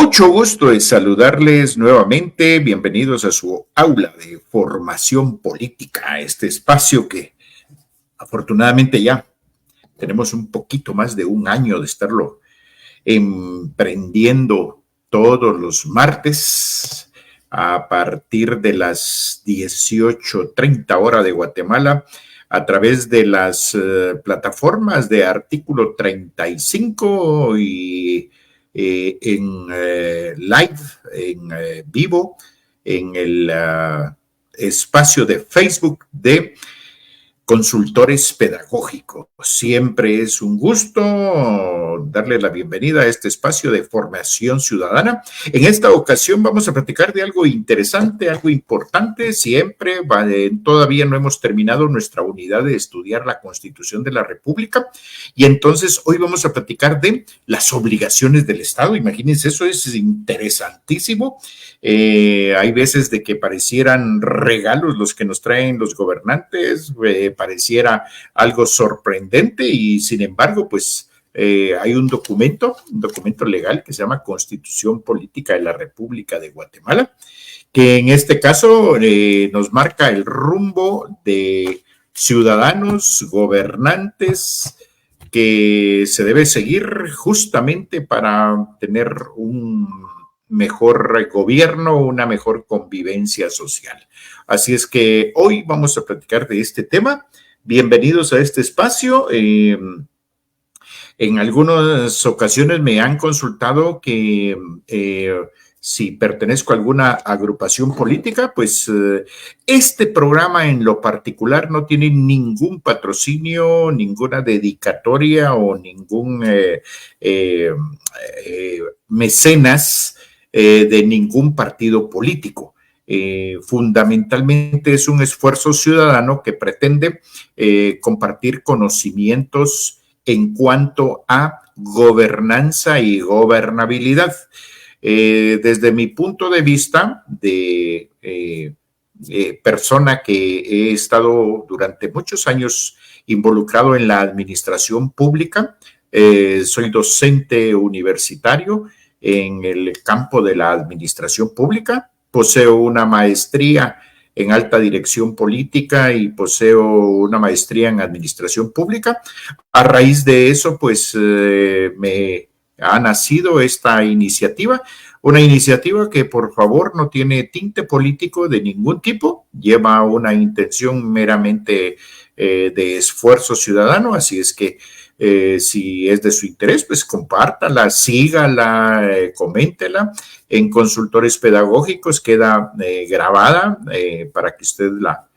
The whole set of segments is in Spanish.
Mucho gusto de saludarles nuevamente. Bienvenidos a su aula de formación política, este espacio que afortunadamente ya tenemos un poquito más de un año de estarlo emprendiendo todos los martes a partir de las 18:30 hora de Guatemala a través de las plataformas de Artículo 35 y en live, en vivo, en el espacio de Facebook de Consultores Pedagógicos. Siempre es un gusto darle la bienvenida a este espacio de formación ciudadana. En esta ocasión vamos a platicar de algo interesante, algo importante. Siempre todavía no hemos terminado nuestra unidad de estudiar la Constitución de la República y entonces hoy vamos a platicar de las obligaciones del Estado. Imagínense, eso es interesantísimo. Hay veces de que parecieran regalos los que nos traen los gobernantes, pareciera algo sorprendente y sin embargo, pues hay un documento legal que se llama Constitución Política de la República de Guatemala, que en este caso nos marca el rumbo de ciudadanos, gobernantes, que se debe seguir justamente para tener un mejor gobierno, una mejor convivencia social. Así es que hoy vamos a platicar de este tema. Bienvenidos a este espacio. En algunas ocasiones me han consultado que si pertenezco a alguna agrupación política, pues este programa en lo particular no tiene ningún patrocinio, ninguna dedicatoria o ningún mecenas de ningún partido político. Fundamentalmente es un esfuerzo ciudadano que pretende compartir conocimientos en cuanto a gobernanza y gobernabilidad. Desde mi punto de vista de persona que he estado durante muchos años involucrado en la administración pública, soy docente universitario en el campo de la administración pública, poseo una maestría en alta dirección política y poseo una maestría en administración pública. A raíz de eso, pues me ha nacido esta iniciativa, una iniciativa que por favor no tiene tinte político de ningún tipo, lleva una intención meramente de esfuerzo ciudadano, así es que si es de su interés, pues compártala, sígala, coméntela. En Consultores Pedagógicos queda grabada para que usted la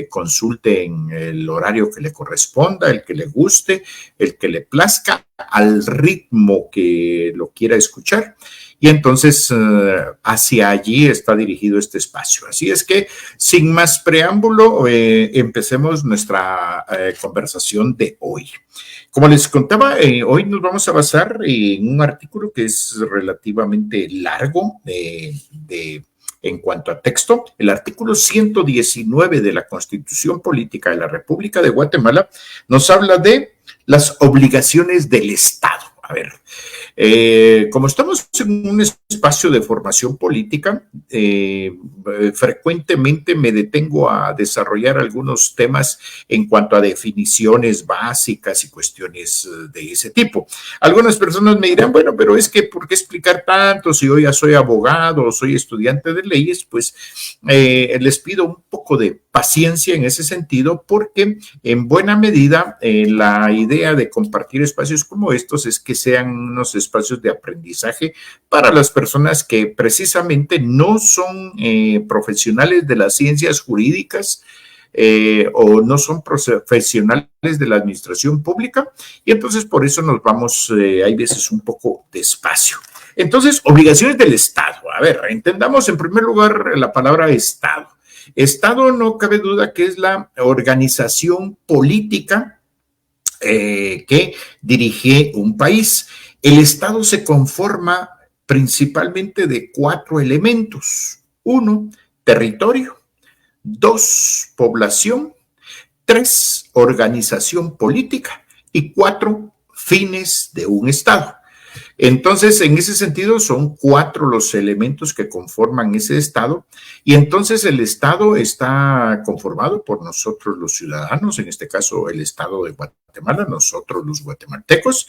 consulte en el horario que le corresponda, el que le guste, el que le plazca, al ritmo que lo quiera escuchar. Y entonces hacia allí está dirigido este espacio. Así es que, sin más preámbulo, empecemos nuestra conversación de hoy. Como les contaba, hoy nos vamos a basar en un artículo que es relativamente largo en cuanto a texto. El artículo 119 de la Constitución Política de la República de Guatemala nos habla de las obligaciones del Estado. A ver, como estamos en un espacio de formación política, frecuentemente me detengo a desarrollar algunos temas en cuanto a definiciones básicas y cuestiones de ese tipo. Algunas personas me dirán, bueno, pero es que ¿por qué explicar tanto? Si yo ya soy abogado o soy estudiante de leyes, pues les pido un poco de paciencia en ese sentido, porque en buena medida la idea de compartir espacios como estos es que sean unos espacios de aprendizaje para las personas que precisamente no son profesionales de las ciencias jurídicas o no son profesionales de la administración pública, y entonces por eso nos vamos, hay veces un poco despacio. Entonces, obligaciones del Estado. A ver, entendamos en primer lugar la palabra Estado. Estado, no cabe duda que es la organización política que dirige un país. El Estado se conforma principalmente de 4 elementos. 1, territorio. 2, población. 3, organización política. Y 4, fines de un Estado. Entonces, en ese sentido, son 4 los elementos que conforman ese Estado, y entonces el Estado está conformado por nosotros los ciudadanos, en este caso el Estado de Guatemala, nosotros los guatemaltecos,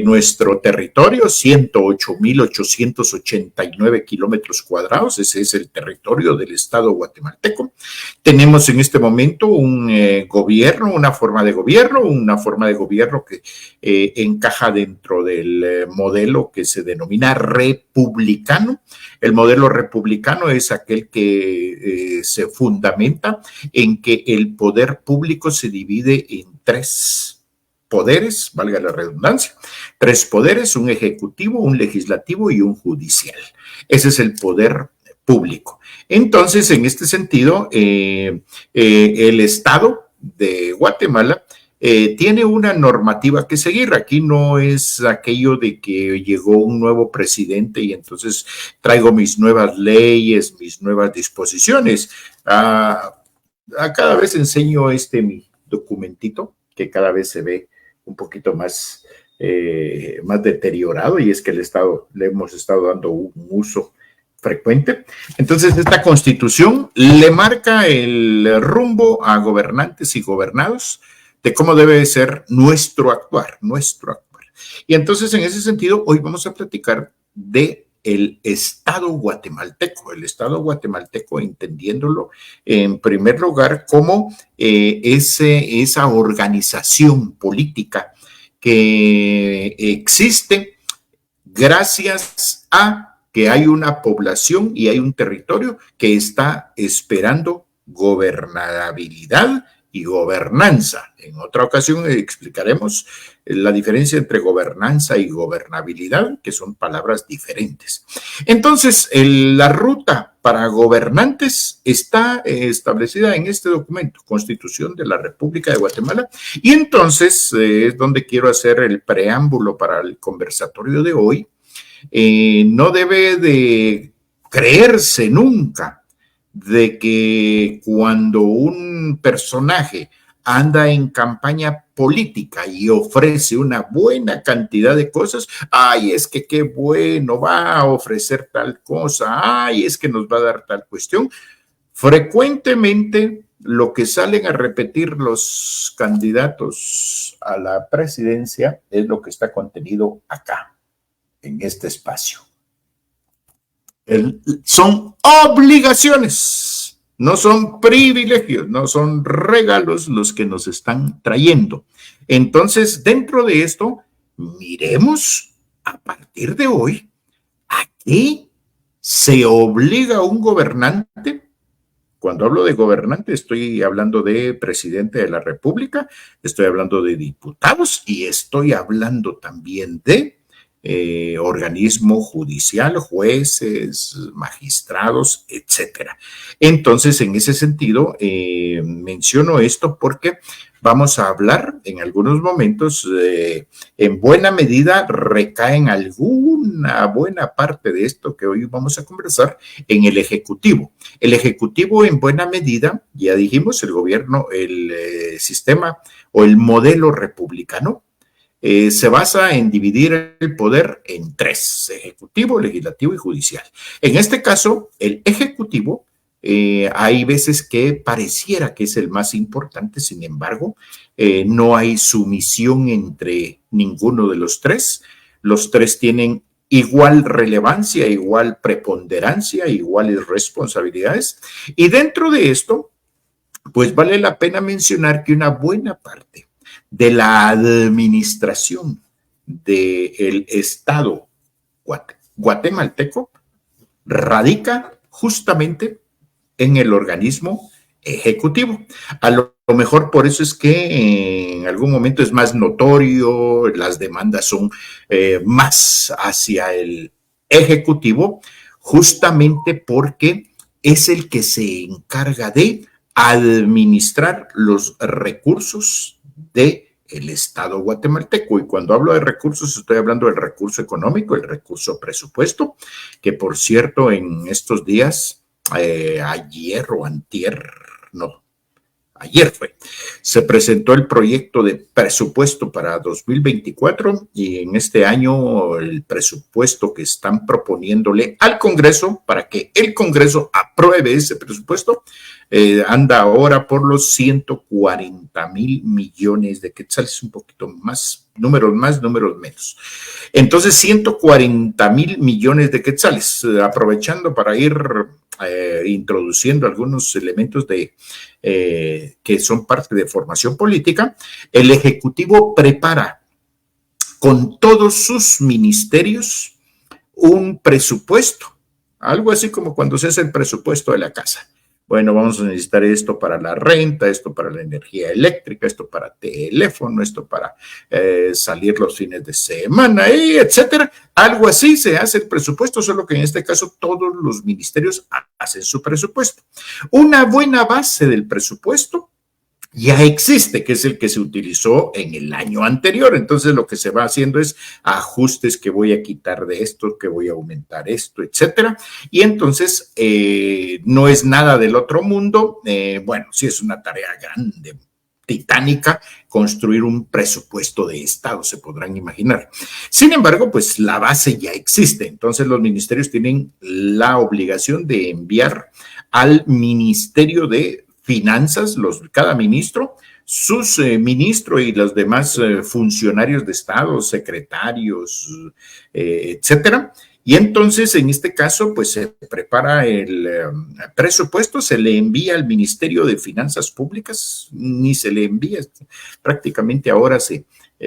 nuestro territorio, 108.889 kilómetros cuadrados, ese es el territorio del Estado guatemalteco. Tenemos en este momento un gobierno, una forma de gobierno que encaja dentro del modelo que se denomina republicano. El modelo republicano es aquel que se fundamenta en que el poder público se divide en 3 poderes, valga la redundancia, 3 poderes, un ejecutivo, un legislativo y un judicial. Ese es el poder público. Entonces, en este sentido, el Estado de Guatemala tiene una normativa que seguir. Aquí no es aquello de que llegó un nuevo presidente y entonces traigo mis nuevas leyes, mis nuevas disposiciones. Cada vez enseño mi documentito que cada vez se ve un poquito más deteriorado, y es que le hemos estado dando un uso frecuente. Entonces, esta Constitución le marca el rumbo a gobernantes y gobernados de cómo debe ser nuestro actuar. Y entonces, en ese sentido, hoy vamos a platicar de el Estado guatemalteco, entendiéndolo en primer lugar como esa organización política que existe gracias a que hay una población y hay un territorio que está esperando gobernabilidad y gobernanza. En otra ocasión explicaremos la diferencia entre gobernanza y gobernabilidad, que son palabras diferentes. Entonces, la ruta para gobernantes está establecida en este documento, Constitución de la República de Guatemala, y entonces es donde quiero hacer el preámbulo para el conversatorio de hoy. No debe de creerse nunca de que cuando un personaje anda en campaña política y ofrece una buena cantidad de cosas, ay, es que qué bueno, va a ofrecer tal cosa, ay, es que nos va a dar tal cuestión. Frecuentemente lo que salen a repetir los candidatos a la presidencia es lo que está contenido acá, en este espacio. Son obligaciones, no son privilegios, no son regalos los que nos están trayendo. Entonces, dentro de esto, miremos a partir de hoy a qué se obliga a un gobernante. Cuando hablo de gobernante, estoy hablando de presidente de la República, estoy hablando de diputados y estoy hablando también de organismo judicial, jueces, magistrados, etcétera. Entonces, en ese sentido, menciono esto porque vamos a hablar en algunos momentos, en buena medida recaen alguna buena parte de esto que hoy vamos a conversar en el Ejecutivo. El Ejecutivo, en buena medida, ya dijimos, el gobierno, el sistema o el modelo republicano, se basa en dividir el poder en 3, ejecutivo, legislativo y judicial. En este caso, el ejecutivo, hay veces que pareciera que es el más importante, sin embargo, no hay sumisión entre ninguno de los 3. Los 3 tienen igual relevancia, igual preponderancia, iguales responsabilidades. Y dentro de esto, pues vale la pena mencionar que una buena parte de la administración del Estado guatemalteco radica justamente en el organismo ejecutivo. A lo mejor por eso es que en algún momento es más notorio, las demandas son más hacia el ejecutivo, justamente porque es el que se encarga de administrar los recursos del Estado guatemalteco. Y cuando hablo de recursos, estoy hablando del recurso económico, el recurso presupuesto, que por cierto, en estos días, ayer o antier, no, ayer fue, se presentó el proyecto de presupuesto para 2024 y en este año el presupuesto que están proponiéndole al Congreso para que el Congreso apruebe ese presupuesto anda ahora por los 140,000 millones de quetzales, un poquito más, números menos. Entonces, 140,000 millones de quetzales, aprovechando para ir introduciendo algunos elementos que son parte de formación política, el Ejecutivo prepara con todos sus ministerios un presupuesto, algo así como cuando se hace el presupuesto de la casa. Bueno, vamos a necesitar esto para la renta, esto para la energía eléctrica, esto para teléfono, esto para salir los fines de semana, etcétera. Algo así se hace el presupuesto, solo que en este caso todos los ministerios hacen su presupuesto. Una buena base del presupuesto ya existe, que es el que se utilizó en el año anterior. Entonces lo que se va haciendo es ajustes que voy a quitar de esto, que voy a aumentar esto, etcétera. Y entonces no es nada del otro mundo. Bueno, sí es una tarea grande, titánica, construir un presupuesto de Estado, se podrán imaginar. Sin embargo, pues la base ya existe. Entonces los ministerios tienen la obligación de enviar al Ministerio de Finanzas, cada ministro, sus ministros y los demás funcionarios de Estado, secretarios, etcétera. Y entonces, en este caso, pues se prepara el presupuesto, se le envía al Ministerio de Finanzas Públicas, ni se le envía, prácticamente ahora se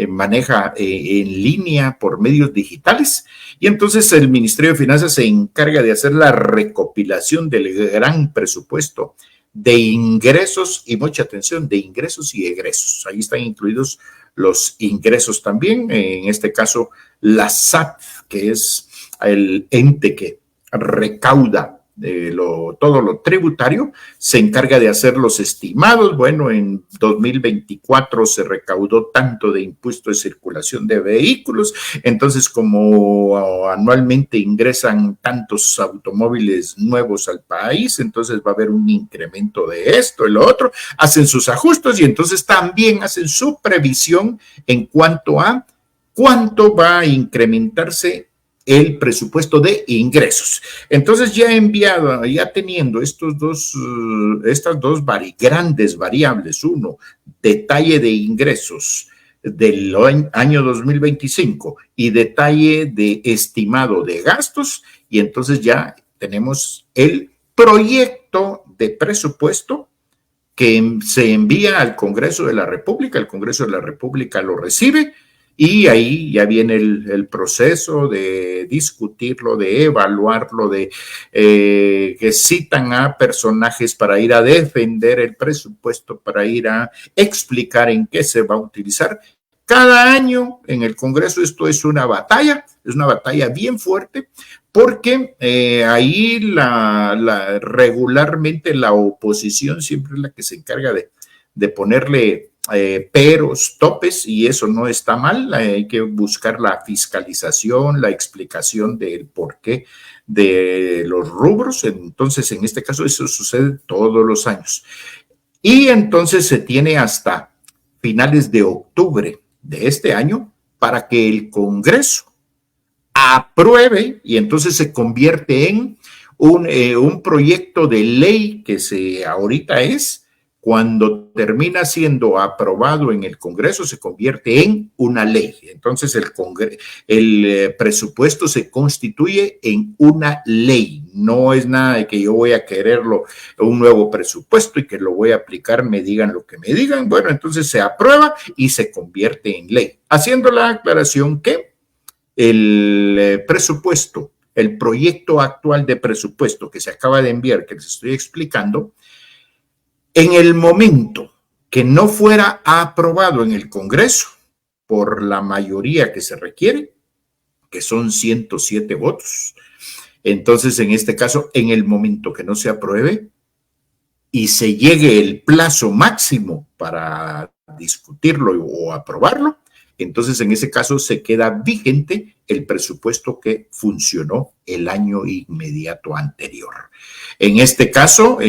maneja en línea por medios digitales, y entonces el Ministerio de Finanzas se encarga de hacer la recopilación del gran presupuesto de ingresos, y mucha atención, de ingresos y egresos. Ahí están incluidos los ingresos también, en este caso la SAT, que es el ente que recauda todo lo tributario, se encarga de hacer los estimados. Bueno, en 2024 se recaudó tanto de impuesto de circulación de vehículos, entonces como anualmente ingresan tantos automóviles nuevos al país, entonces va a haber un incremento de esto y lo otro, hacen sus ajustes y entonces también hacen su previsión en cuanto a cuánto va a incrementarse el presupuesto de ingresos. Entonces ya enviado, ya teniendo estas dos grandes variables, uno, detalle de ingresos del año 2025 y detalle de estimado de gastos, y entonces ya tenemos el proyecto de presupuesto que se envía al Congreso de la República. El Congreso de la República lo recibe, y ahí ya viene el proceso de discutirlo, de evaluarlo, de que citan a personajes para ir a defender el presupuesto, para ir a explicar en qué se va a utilizar. Cada año en el Congreso esto es una batalla bien fuerte, porque ahí regularmente la oposición siempre es la que se encarga de ponerle peros, topes, y eso no está mal. Hay que buscar la fiscalización, la explicación del porqué de los rubros. Entonces, en este caso, eso sucede todos los años. Y entonces se tiene hasta finales de octubre de este año para que el Congreso apruebe, y entonces se convierte en un proyecto de ley que ahorita cuando termina siendo aprobado en el Congreso, se convierte en una ley. Entonces el presupuesto se constituye en una ley. No es nada de que yo voy a quererlo, un nuevo presupuesto, y que lo voy a aplicar, me digan lo que me digan. Bueno, entonces se aprueba y se convierte en ley. Haciendo la aclaración que el presupuesto, el proyecto actual de presupuesto que se acaba de enviar, que les estoy explicando, en el momento que no fuera aprobado en el Congreso por la mayoría que se requiere, que son 107 votos, entonces en este caso, en el momento que no se apruebe y se llegue el plazo máximo para discutirlo o aprobarlo, Entonces, en ese caso, se queda vigente el presupuesto que funcionó el año inmediato anterior. En este caso, lo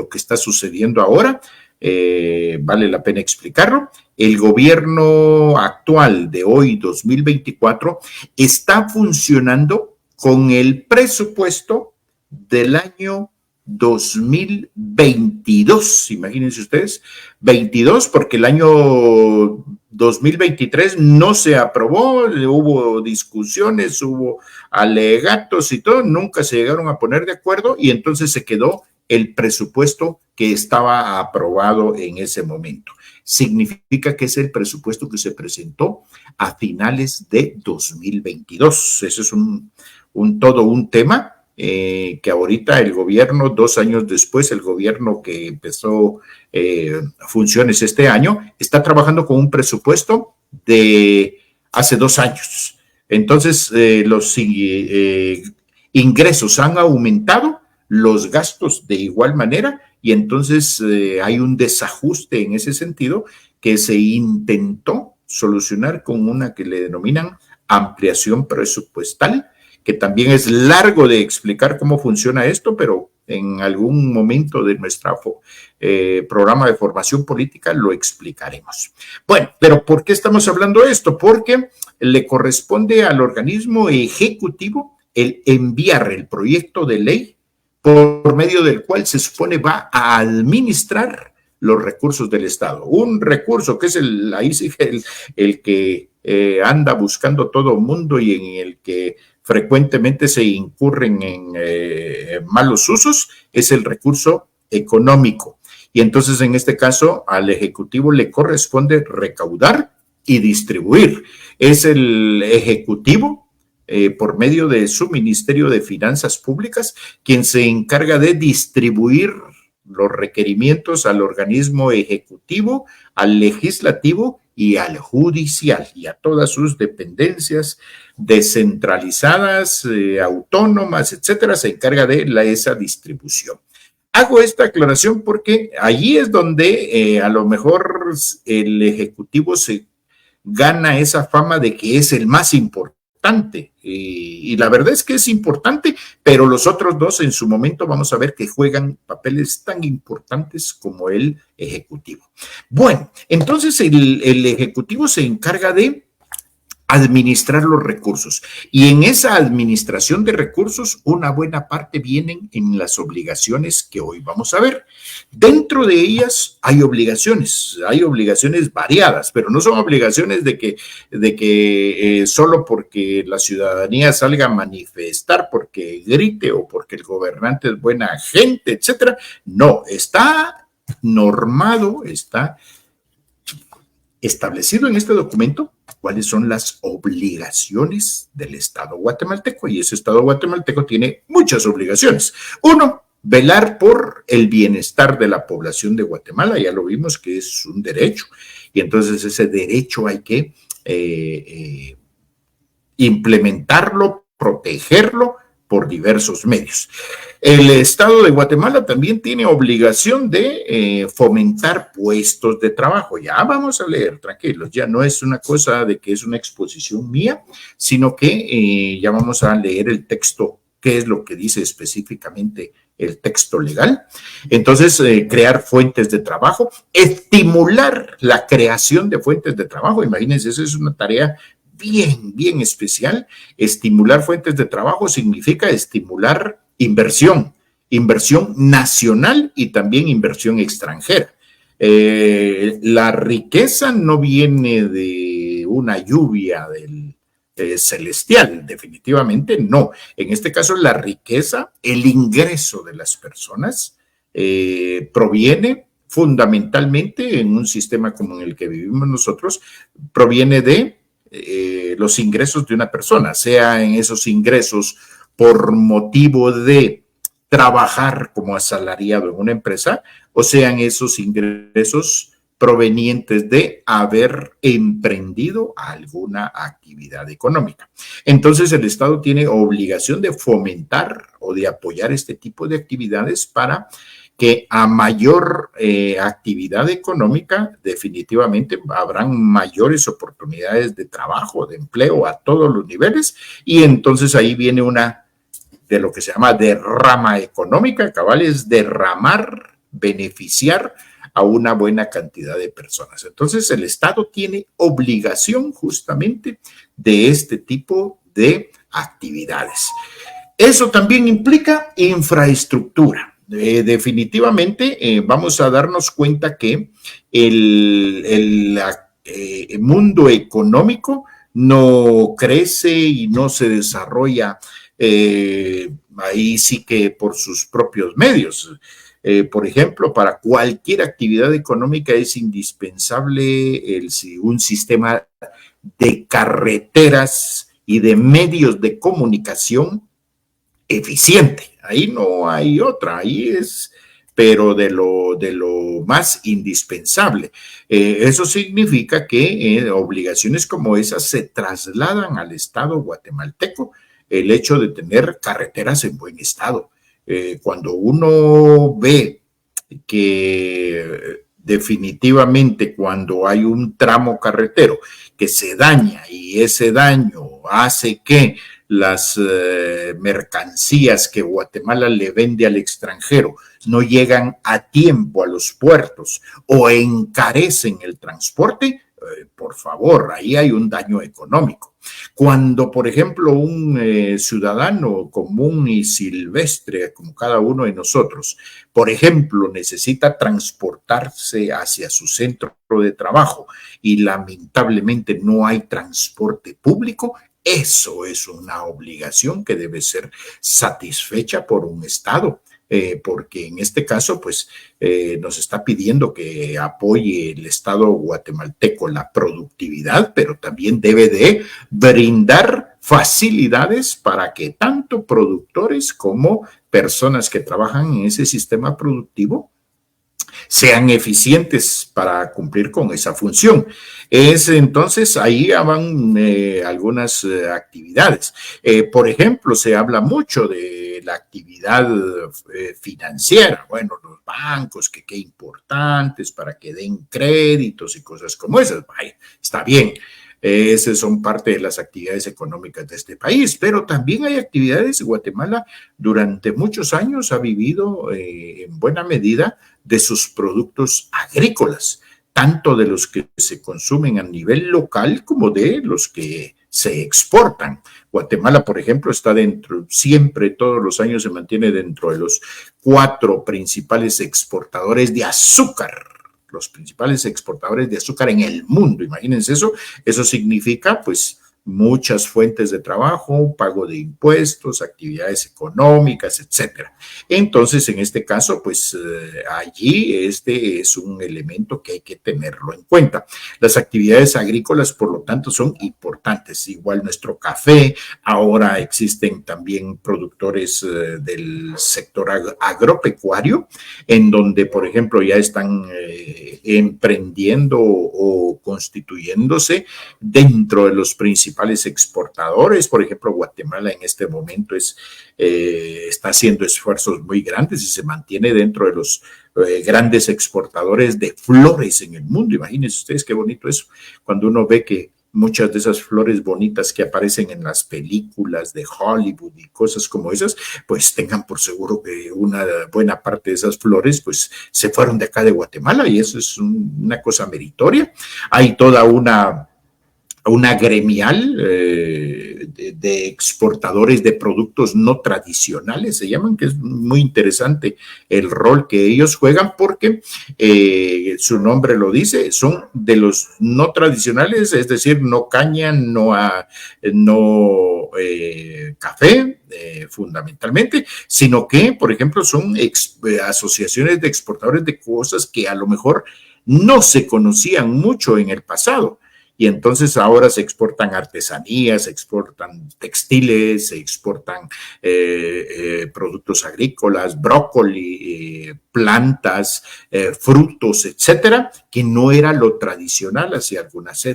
que está sucediendo ahora. Vale la pena explicarlo. El gobierno actual de hoy, 2024, está funcionando con el presupuesto del año 2022, imagínense ustedes, 22, porque el año 2023 no se aprobó, hubo discusiones, hubo alegatos y todo, nunca se llegaron a poner de acuerdo y entonces se quedó el presupuesto que estaba aprobado en ese momento. Significa que es el presupuesto que se presentó a finales de 2022. Ese es todo un tema que ahorita el gobierno, 2 años después, el gobierno que empezó funciones este año, está trabajando con un presupuesto de hace 2 años. Entonces, los ingresos han aumentado, los gastos de igual manera, y entonces hay un desajuste en ese sentido que se intentó solucionar con una que le denominan ampliación presupuestal, que también es largo de explicar cómo funciona esto, pero en algún momento de nuestro programa de formación política lo explicaremos. Bueno, pero ¿por qué estamos hablando de esto? Porque le corresponde al organismo ejecutivo el enviar el proyecto de ley por medio del cual se supone va a administrar los recursos del Estado. Un recurso que es el que anda buscando todo el mundo y en el que frecuentemente se incurren en malos usos, es el recurso económico. Y entonces, en este caso, al Ejecutivo le corresponde recaudar y distribuir. Es el Ejecutivo, por medio de su Ministerio de Finanzas Públicas, quien se encarga de distribuir los requerimientos al organismo ejecutivo, al legislativo y al judicial y a todas sus dependencias descentralizadas, autónomas, etcétera, se encarga de esa distribución. Hago esta aclaración porque allí es donde a lo mejor el Ejecutivo se gana esa fama de que es el más importante. Y la verdad es que es importante, pero los otros dos en su momento vamos a ver que juegan papeles tan importantes como el Ejecutivo. Bueno, entonces el Ejecutivo se encarga de administrar los recursos y en esa administración de recursos una buena parte vienen en las obligaciones que hoy vamos a ver. Dentro de ellas hay obligaciones variadas, pero no son obligaciones de que solo porque la ciudadanía salga a manifestar, porque grite o porque el gobernante es buena gente, etcétera. No, está normado, está establecido en este documento cuáles son las obligaciones del Estado guatemalteco, y ese Estado guatemalteco tiene muchas obligaciones. Uno, velar por el bienestar de la población de Guatemala, ya lo vimos que es un derecho, y entonces ese derecho hay que implementarlo, protegerlo por diversos medios. El Estado de Guatemala también tiene obligación de fomentar puestos de trabajo. Ya vamos a leer, tranquilos, ya no es una cosa de que es una exposición mía, sino que ya vamos a leer el texto, qué es lo que dice específicamente el texto legal. Entonces, crear fuentes de trabajo, estimular la creación de fuentes de trabajo. Imagínense, esa es una tarea bien especial. Estimular fuentes de trabajo significa estimular inversión nacional y también inversión extranjera. La riqueza no viene de una lluvia celestial, definitivamente no. En este caso, la riqueza, el ingreso de las personas proviene fundamentalmente en un sistema como en el que vivimos nosotros, proviene de los ingresos de una persona, sea en esos ingresos por motivo de trabajar como asalariado en una empresa, o sean esos ingresos provenientes de haber emprendido alguna actividad económica. Entonces, el Estado tiene obligación de fomentar o de apoyar este tipo de actividades para que a mayor actividad económica, definitivamente habrán mayores oportunidades de trabajo, de empleo a todos los niveles, y entonces ahí viene una de lo que se llama derrama económica, cabal, es derramar, beneficiar a una buena cantidad de personas. Entonces el Estado tiene obligación justamente de este tipo de actividades. Eso también implica infraestructura. Definitivamente vamos a darnos cuenta que el mundo económico no crece y no se desarrolla ahí sí que por sus propios medios. Por ejemplo, para cualquier actividad económica es indispensable un sistema de carreteras y de medios de comunicación eficiente. Ahí no hay otra, ahí es, pero de lo más indispensable. Eso significa que obligaciones como esas se trasladan al Estado guatemalteco, el hecho de tener carreteras en buen estado. Cuando uno ve que definitivamente cuando hay un tramo carretero que se daña y ese daño hace que las mercancías que Guatemala le vende al extranjero no llegan a tiempo a los puertos o encarecen el transporte, por favor, ahí hay un daño económico. Cuando, por ejemplo, un ciudadano común y silvestre, como cada uno de nosotros, por ejemplo, necesita transportarse hacia su centro de trabajo y lamentablemente no hay transporte público, eso es una obligación que debe ser satisfecha por un Estado. Porque en este caso, pues, nos está pidiendo que apoye el Estado guatemalteco la productividad, pero también debe de brindar facilidades para que tanto productores como personas que trabajan en ese sistema productivo sean eficientes para cumplir con esa función. Entonces, ahí van algunas actividades. Por ejemplo, se habla mucho de la actividad financiera. Bueno, los bancos, que qué importantes para que den créditos y cosas como esas. Vaya, está bien. Esas son parte de las actividades económicas de este país, pero también hay actividades. Guatemala durante muchos años ha vivido en buena medida de sus productos agrícolas, tanto de los que se consumen a nivel local como de los que se exportan. Guatemala, por ejemplo, está dentro, siempre, todos los años se mantiene dentro de los 4 principales exportadores de azúcar. Los principales exportadores de azúcar en el mundo, imagínense eso. Eso significa, pues, muchas fuentes de trabajo, pago de impuestos, actividades económicas, etcétera. Entonces, en este caso, pues allí este es un elemento que hay que tenerlo en cuenta. Las actividades agrícolas, por lo tanto, son importantes. Igual nuestro café, ahora existen también productores del sector agropecuario, en donde, por ejemplo, ya están emprendiendo o constituyéndose dentro de los principales exportadores. Por ejemplo, Guatemala en este momento está haciendo esfuerzos muy grandes y se mantiene dentro de los grandes exportadores de flores en el mundo. Imagínense ustedes qué bonito eso, cuando uno ve que muchas de esas flores bonitas que aparecen en las películas de Hollywood y cosas como esas, pues tengan por seguro que una buena parte de esas flores pues se fueron de acá de Guatemala, y eso es una cosa meritoria. Hay toda una gremial de exportadores de productos no tradicionales, se llaman, que es muy interesante el rol que ellos juegan, porque su nombre lo dice, son de los no tradicionales, es decir, no caña, no café, fundamentalmente, sino que, por ejemplo, son asociaciones de exportadores de cosas que a lo mejor no se conocían mucho en el pasado. Y entonces ahora se exportan artesanías, se exportan textiles, se exportan productos agrícolas, brócoli, plantas, frutos, etcétera, que no era lo tradicional hace algunas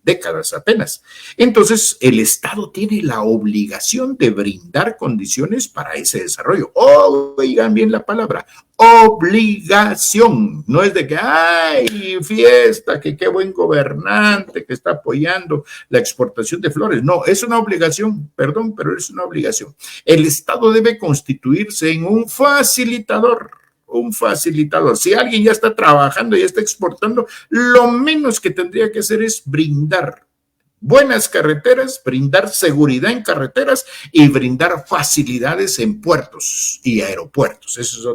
décadas apenas. Entonces, el Estado tiene la obligación de brindar condiciones para ese desarrollo. Oigan bien la palabra, obligación. No es de que, ay, fiesta, que qué buen gobernante que está apoyando la exportación de flores. No, es una obligación, perdón, pero es una obligación. El Estado debe constituirse en un facilitador. Un facilitador. Si alguien ya está trabajando y está exportando, lo menos que tendría que hacer es brindar buenas carreteras, brindar seguridad en carreteras y brindar facilidades en puertos y aeropuertos. Eso es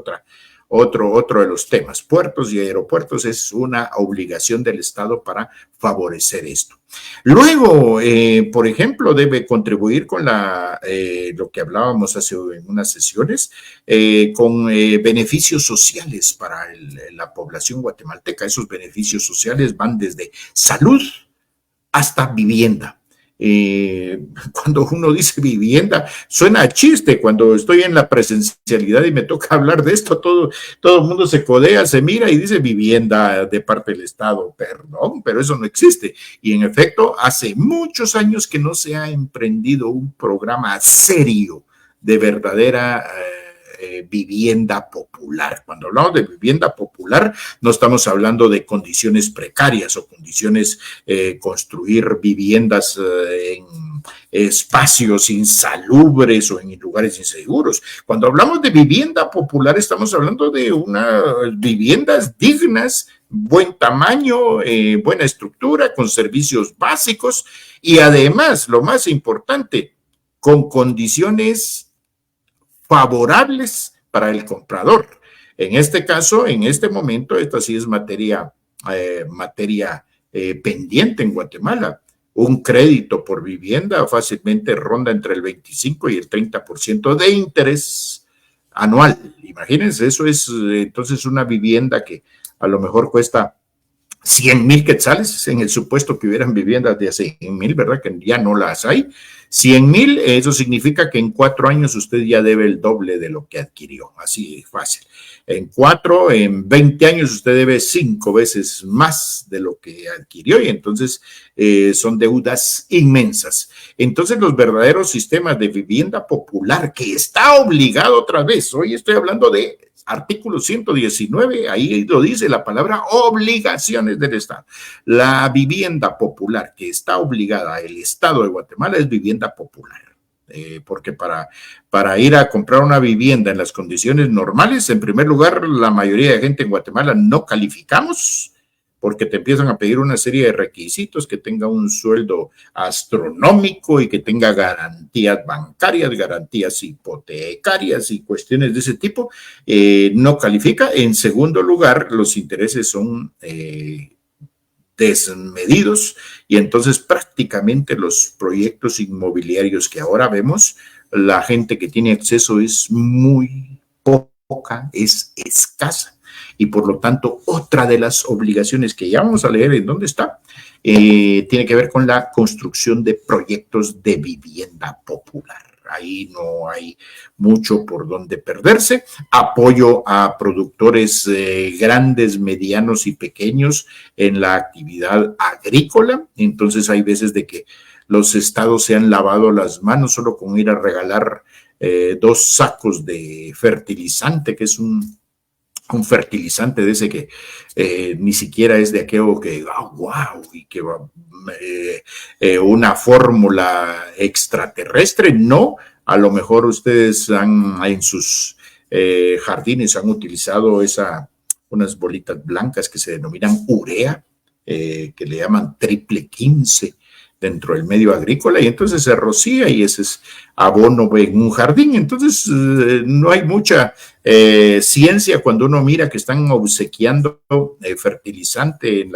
otro de los temas. Puertos y aeropuertos es una obligación del Estado para favorecer esto. Luego, por ejemplo, debe contribuir con lo que hablábamos hace en unas sesiones, con beneficios sociales para la población guatemalteca. Esos beneficios sociales van desde salud hasta vivienda. Cuando uno dice vivienda, suena a chiste. Cuando estoy en la presencialidad y me toca hablar de esto, todo el mundo se codea, se mira y dice vivienda de parte del Estado. Perdón, pero eso no existe. Y en efecto, hace muchos años que no se ha emprendido un programa serio de verdadera vivienda popular. Cuando hablamos de vivienda popular, no estamos hablando de condiciones precarias o condiciones, construir viviendas en espacios insalubres o en lugares inseguros. Cuando hablamos de vivienda popular, estamos hablando de unas viviendas dignas, buen tamaño, buena estructura, con servicios básicos y además, lo más importante, con condiciones favorables para el comprador. En este caso, en este momento, esta sí es materia pendiente en Guatemala. Un crédito por vivienda fácilmente ronda entre el 25 y el 30% de interés anual. Imagínense, eso es entonces una vivienda que a lo mejor cuesta 100,000 quetzales, en el supuesto que hubieran viviendas de 100,000, ¿verdad? Que ya no las hay. 100,000, eso significa que en 4 años usted ya debe el doble de lo que adquirió, así de fácil. En 20 años usted debe 5 veces más de lo que adquirió y entonces son deudas inmensas. Entonces los verdaderos sistemas de vivienda popular que está obligado otra vez, hoy estoy hablando de artículo 119, ahí lo dice la palabra obligaciones del Estado. La vivienda popular que está obligada el Estado de Guatemala es vivienda popular. Porque para ir a comprar una vivienda en las condiciones normales, en primer lugar, la mayoría de gente en Guatemala no calificamos, porque te empiezan a pedir una serie de requisitos, que tenga un sueldo astronómico y que tenga garantías bancarias, garantías hipotecarias y cuestiones de ese tipo, no califica. En segundo lugar, los intereses son desmedidos y entonces prácticamente los proyectos inmobiliarios que ahora vemos, la gente que tiene acceso es muy poca, es escasa. Y por lo tanto, otra de las obligaciones que ya vamos a leer en dónde está, tiene que ver con la construcción de proyectos de vivienda popular. Ahí no hay mucho por donde perderse. Apoyo a productores grandes, medianos y pequeños en la actividad agrícola. Entonces hay veces de que los estados se han lavado las manos solo con ir a regalar 2 sacos de fertilizante, que es un fertilizante de ese que ni siquiera es de aquello que, wow, y que una fórmula extraterrestre. No, a lo mejor ustedes en sus jardines han utilizado unas bolitas blancas que se denominan urea, que le llaman triple 15 dentro del medio agrícola, y entonces se rocía y ese es abono en un jardín. Entonces no hay mucha ciencia cuando uno mira que están obsequiando fertilizante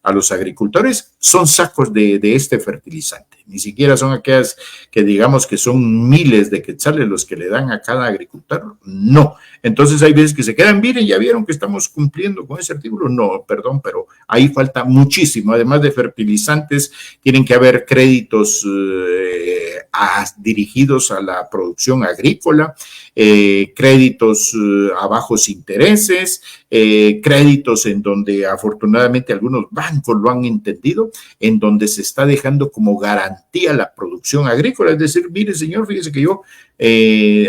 a los agricultores. Son sacos de este fertilizante, ni siquiera son aquellas que digamos que son miles de quetzales los que le dan a cada agricultor, no. Entonces hay veces que se quedan, miren, ya vieron que estamos cumpliendo con ese artículo. No, perdón, pero ahí falta muchísimo. Además de fertilizantes, tienen que haber créditos dirigidos a la producción agrícola, créditos a bajos intereses, créditos en donde afortunadamente algunos bancos lo han entendido, en donde se está dejando como garantía la producción agrícola. Es decir, mire señor, fíjese que yo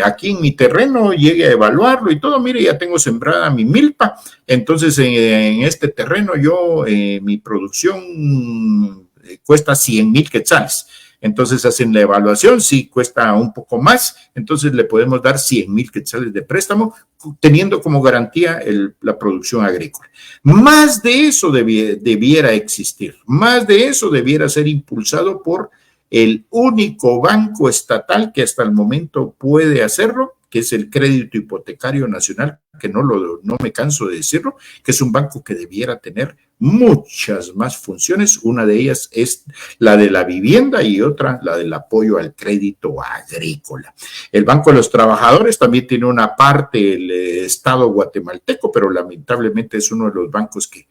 aquí en mi terreno llegue a evaluarlo y todo, mire, ya tengo sembrada mi milpa, entonces en este terreno yo, mi producción cuesta 100,000 quetzales. Entonces hacen la evaluación, si cuesta un poco más, entonces le podemos dar 100,000 quetzales de préstamo, teniendo como garantía la producción agrícola. Más de eso debiera existir, más de eso debiera ser impulsado por el único banco estatal que hasta el momento puede hacerlo, que es el Crédito Hipotecario Nacional, que no me canso de decirlo, que es un banco que debiera tener muchas más funciones. Una de ellas es la de la vivienda y otra la del apoyo al crédito agrícola. El Banco de los Trabajadores también tiene una parte, el Estado guatemalteco, pero lamentablemente es uno de los bancos que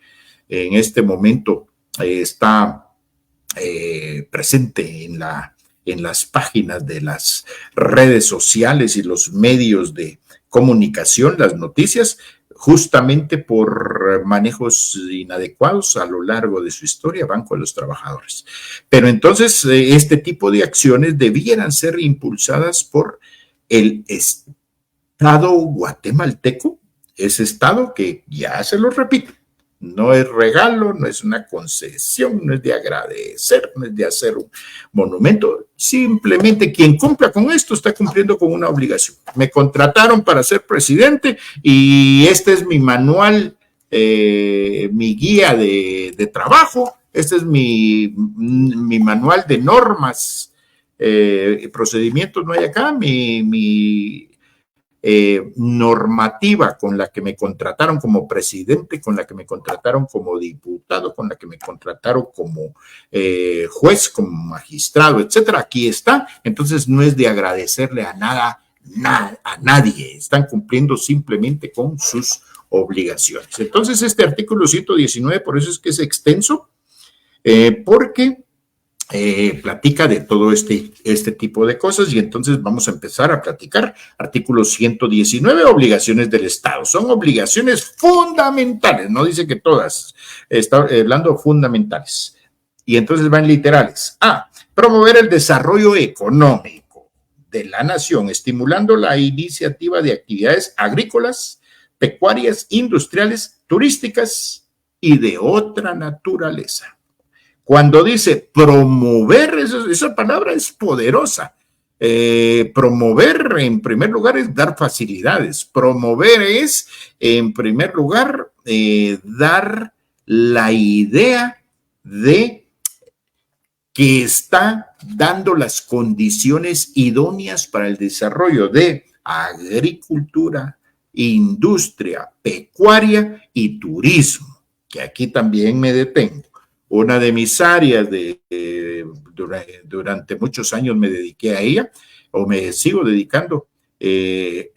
en este momento está presente en las páginas de las redes sociales y los medios de comunicación, las noticias, justamente por manejos inadecuados a lo largo de su historia, Banco de los Trabajadores. Pero entonces este tipo de acciones debieran ser impulsadas por el Estado guatemalteco, ese Estado que, ya se lo repito, no es regalo, no es una concesión, no es de agradecer, no es de hacer un monumento. Simplemente quien cumpla con esto está cumpliendo con una obligación. Me contrataron para ser presidente y este es mi manual, mi guía de trabajo, este es mi manual de normas, procedimientos, no hay acá, mi normativa con la que me contrataron como presidente, con la que me contrataron como diputado, con la que me contrataron como juez, como magistrado, etcétera. Aquí está. Entonces no es de agradecerle a a nadie. Están cumpliendo simplemente con sus obligaciones. Entonces este artículo 119, por eso es que es extenso, porque platica de todo este tipo de cosas, y entonces vamos a empezar a platicar. Artículo 119, obligaciones del Estado. Son obligaciones fundamentales, no dice que todas, está hablando fundamentales. Y entonces van literales. A, promover el desarrollo económico de la nación, estimulando la iniciativa de actividades agrícolas, pecuarias, industriales, turísticas y de otra naturaleza. Cuando dice promover, esa palabra es poderosa. Promover, en primer lugar, es dar facilidades. Promover es, en primer lugar, dar la idea de que está dando las condiciones idóneas para el desarrollo de agricultura, industria, pecuaria y turismo, que aquí también me detengo. Una de mis áreas durante muchos años me dediqué a ella, o me sigo dedicando, el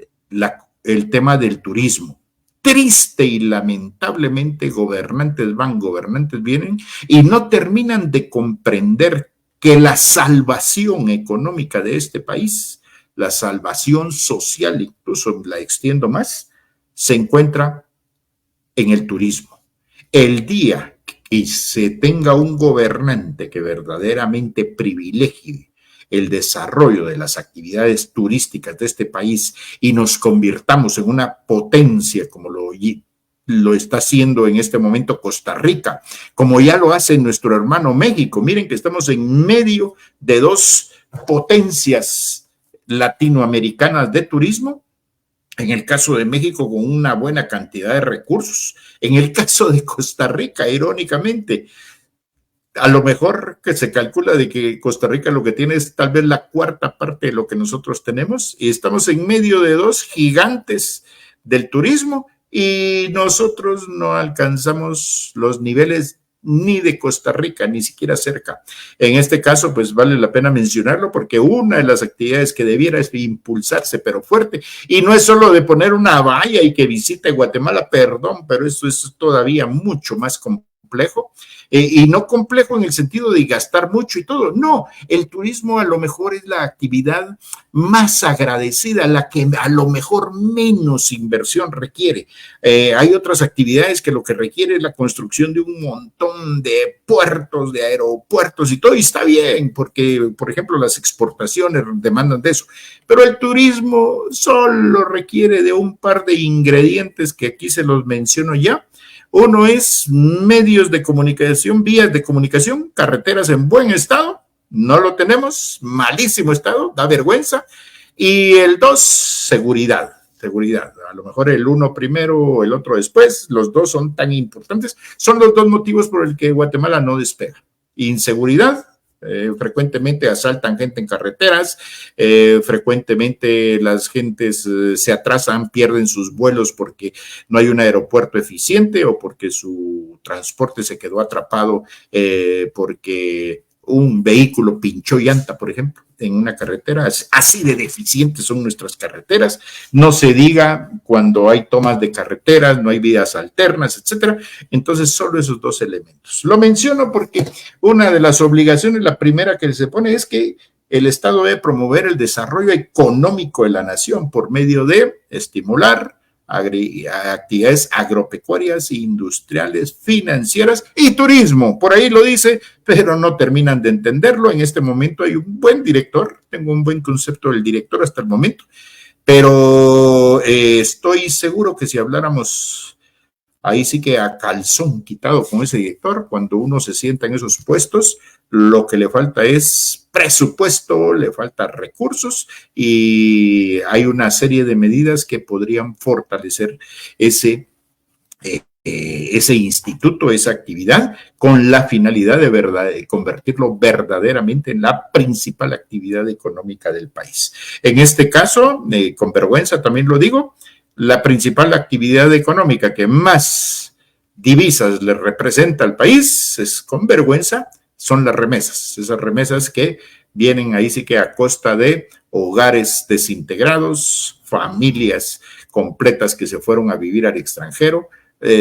tema del turismo. Triste y lamentablemente gobernantes van, gobernantes vienen y no terminan de comprender que la salvación económica de este país, la salvación social, incluso la extiendo más, se encuentra en el turismo. El día y se tenga un gobernante que verdaderamente privilegie el desarrollo de las actividades turísticas de este país y nos convirtamos en una potencia como lo está haciendo en este momento Costa Rica, como ya lo hace nuestro hermano México. Miren que estamos en medio de dos potencias latinoamericanas de turismo. En el caso de México, con una buena cantidad de recursos. En el caso de Costa Rica, irónicamente, a lo mejor que se calcula de que Costa Rica lo que tiene es tal vez la cuarta parte de lo que nosotros tenemos, y estamos en medio de dos gigantes del turismo y nosotros no alcanzamos los niveles ni de Costa Rica, ni siquiera cerca. En este caso, pues vale la pena mencionarlo porque una de las actividades que debiera es impulsarse, pero fuerte, y no es solo de poner una valla y que visite Guatemala, perdón, pero eso es todavía mucho más complejo complejo, y no complejo en el sentido de gastar mucho y todo, no, el turismo a lo mejor es la actividad más agradecida, la que a lo mejor menos inversión requiere. Hay otras actividades que lo que requiere es la construcción de un montón de puertos, de aeropuertos y todo, y está bien, porque, por ejemplo, las exportaciones demandan de eso, pero el turismo solo requiere de un par de ingredientes que aquí se los menciono ya. Uno es medios de comunicación, vías de comunicación, carreteras en buen estado, no lo tenemos, malísimo estado, da vergüenza. Y el dos, seguridad. A lo mejor el uno primero o el otro después, los dos son tan importantes, son los dos motivos por el que Guatemala no despega. Inseguridad, frecuentemente asaltan gente en carreteras, frecuentemente las gentes se atrasan, pierden sus vuelos porque no hay un aeropuerto eficiente o porque su transporte se quedó atrapado porque un vehículo pinchó llanta, por ejemplo, en una carretera. Así de deficientes son nuestras carreteras. No se diga cuando hay tomas de carreteras, no hay vías alternas, etcétera. Entonces, solo esos dos elementos. Lo menciono porque una de las obligaciones, la primera que se pone, es que el Estado debe promover el desarrollo económico de la nación por medio de estimular actividades agropecuarias, industriales, financieras y turismo. Por ahí lo dice, pero no terminan de entenderlo. En este momento hay un buen director, tengo un buen concepto del director hasta el momento, pero estoy seguro que si habláramos ahí sí que a calzón quitado con ese director, cuando uno se sienta en esos puestos, lo que le falta es presupuesto, le falta recursos y hay una serie de medidas que podrían fortalecer ese instituto, esa actividad, con la finalidad de convertirlo verdaderamente en la principal actividad económica del país. En este caso, con vergüenza también lo digo, la principal actividad económica que más divisas le representa al país, es con vergüenza, son las remesas. Esas remesas que vienen ahí sí que a costa de hogares desintegrados, familias completas que se fueron a vivir al extranjero,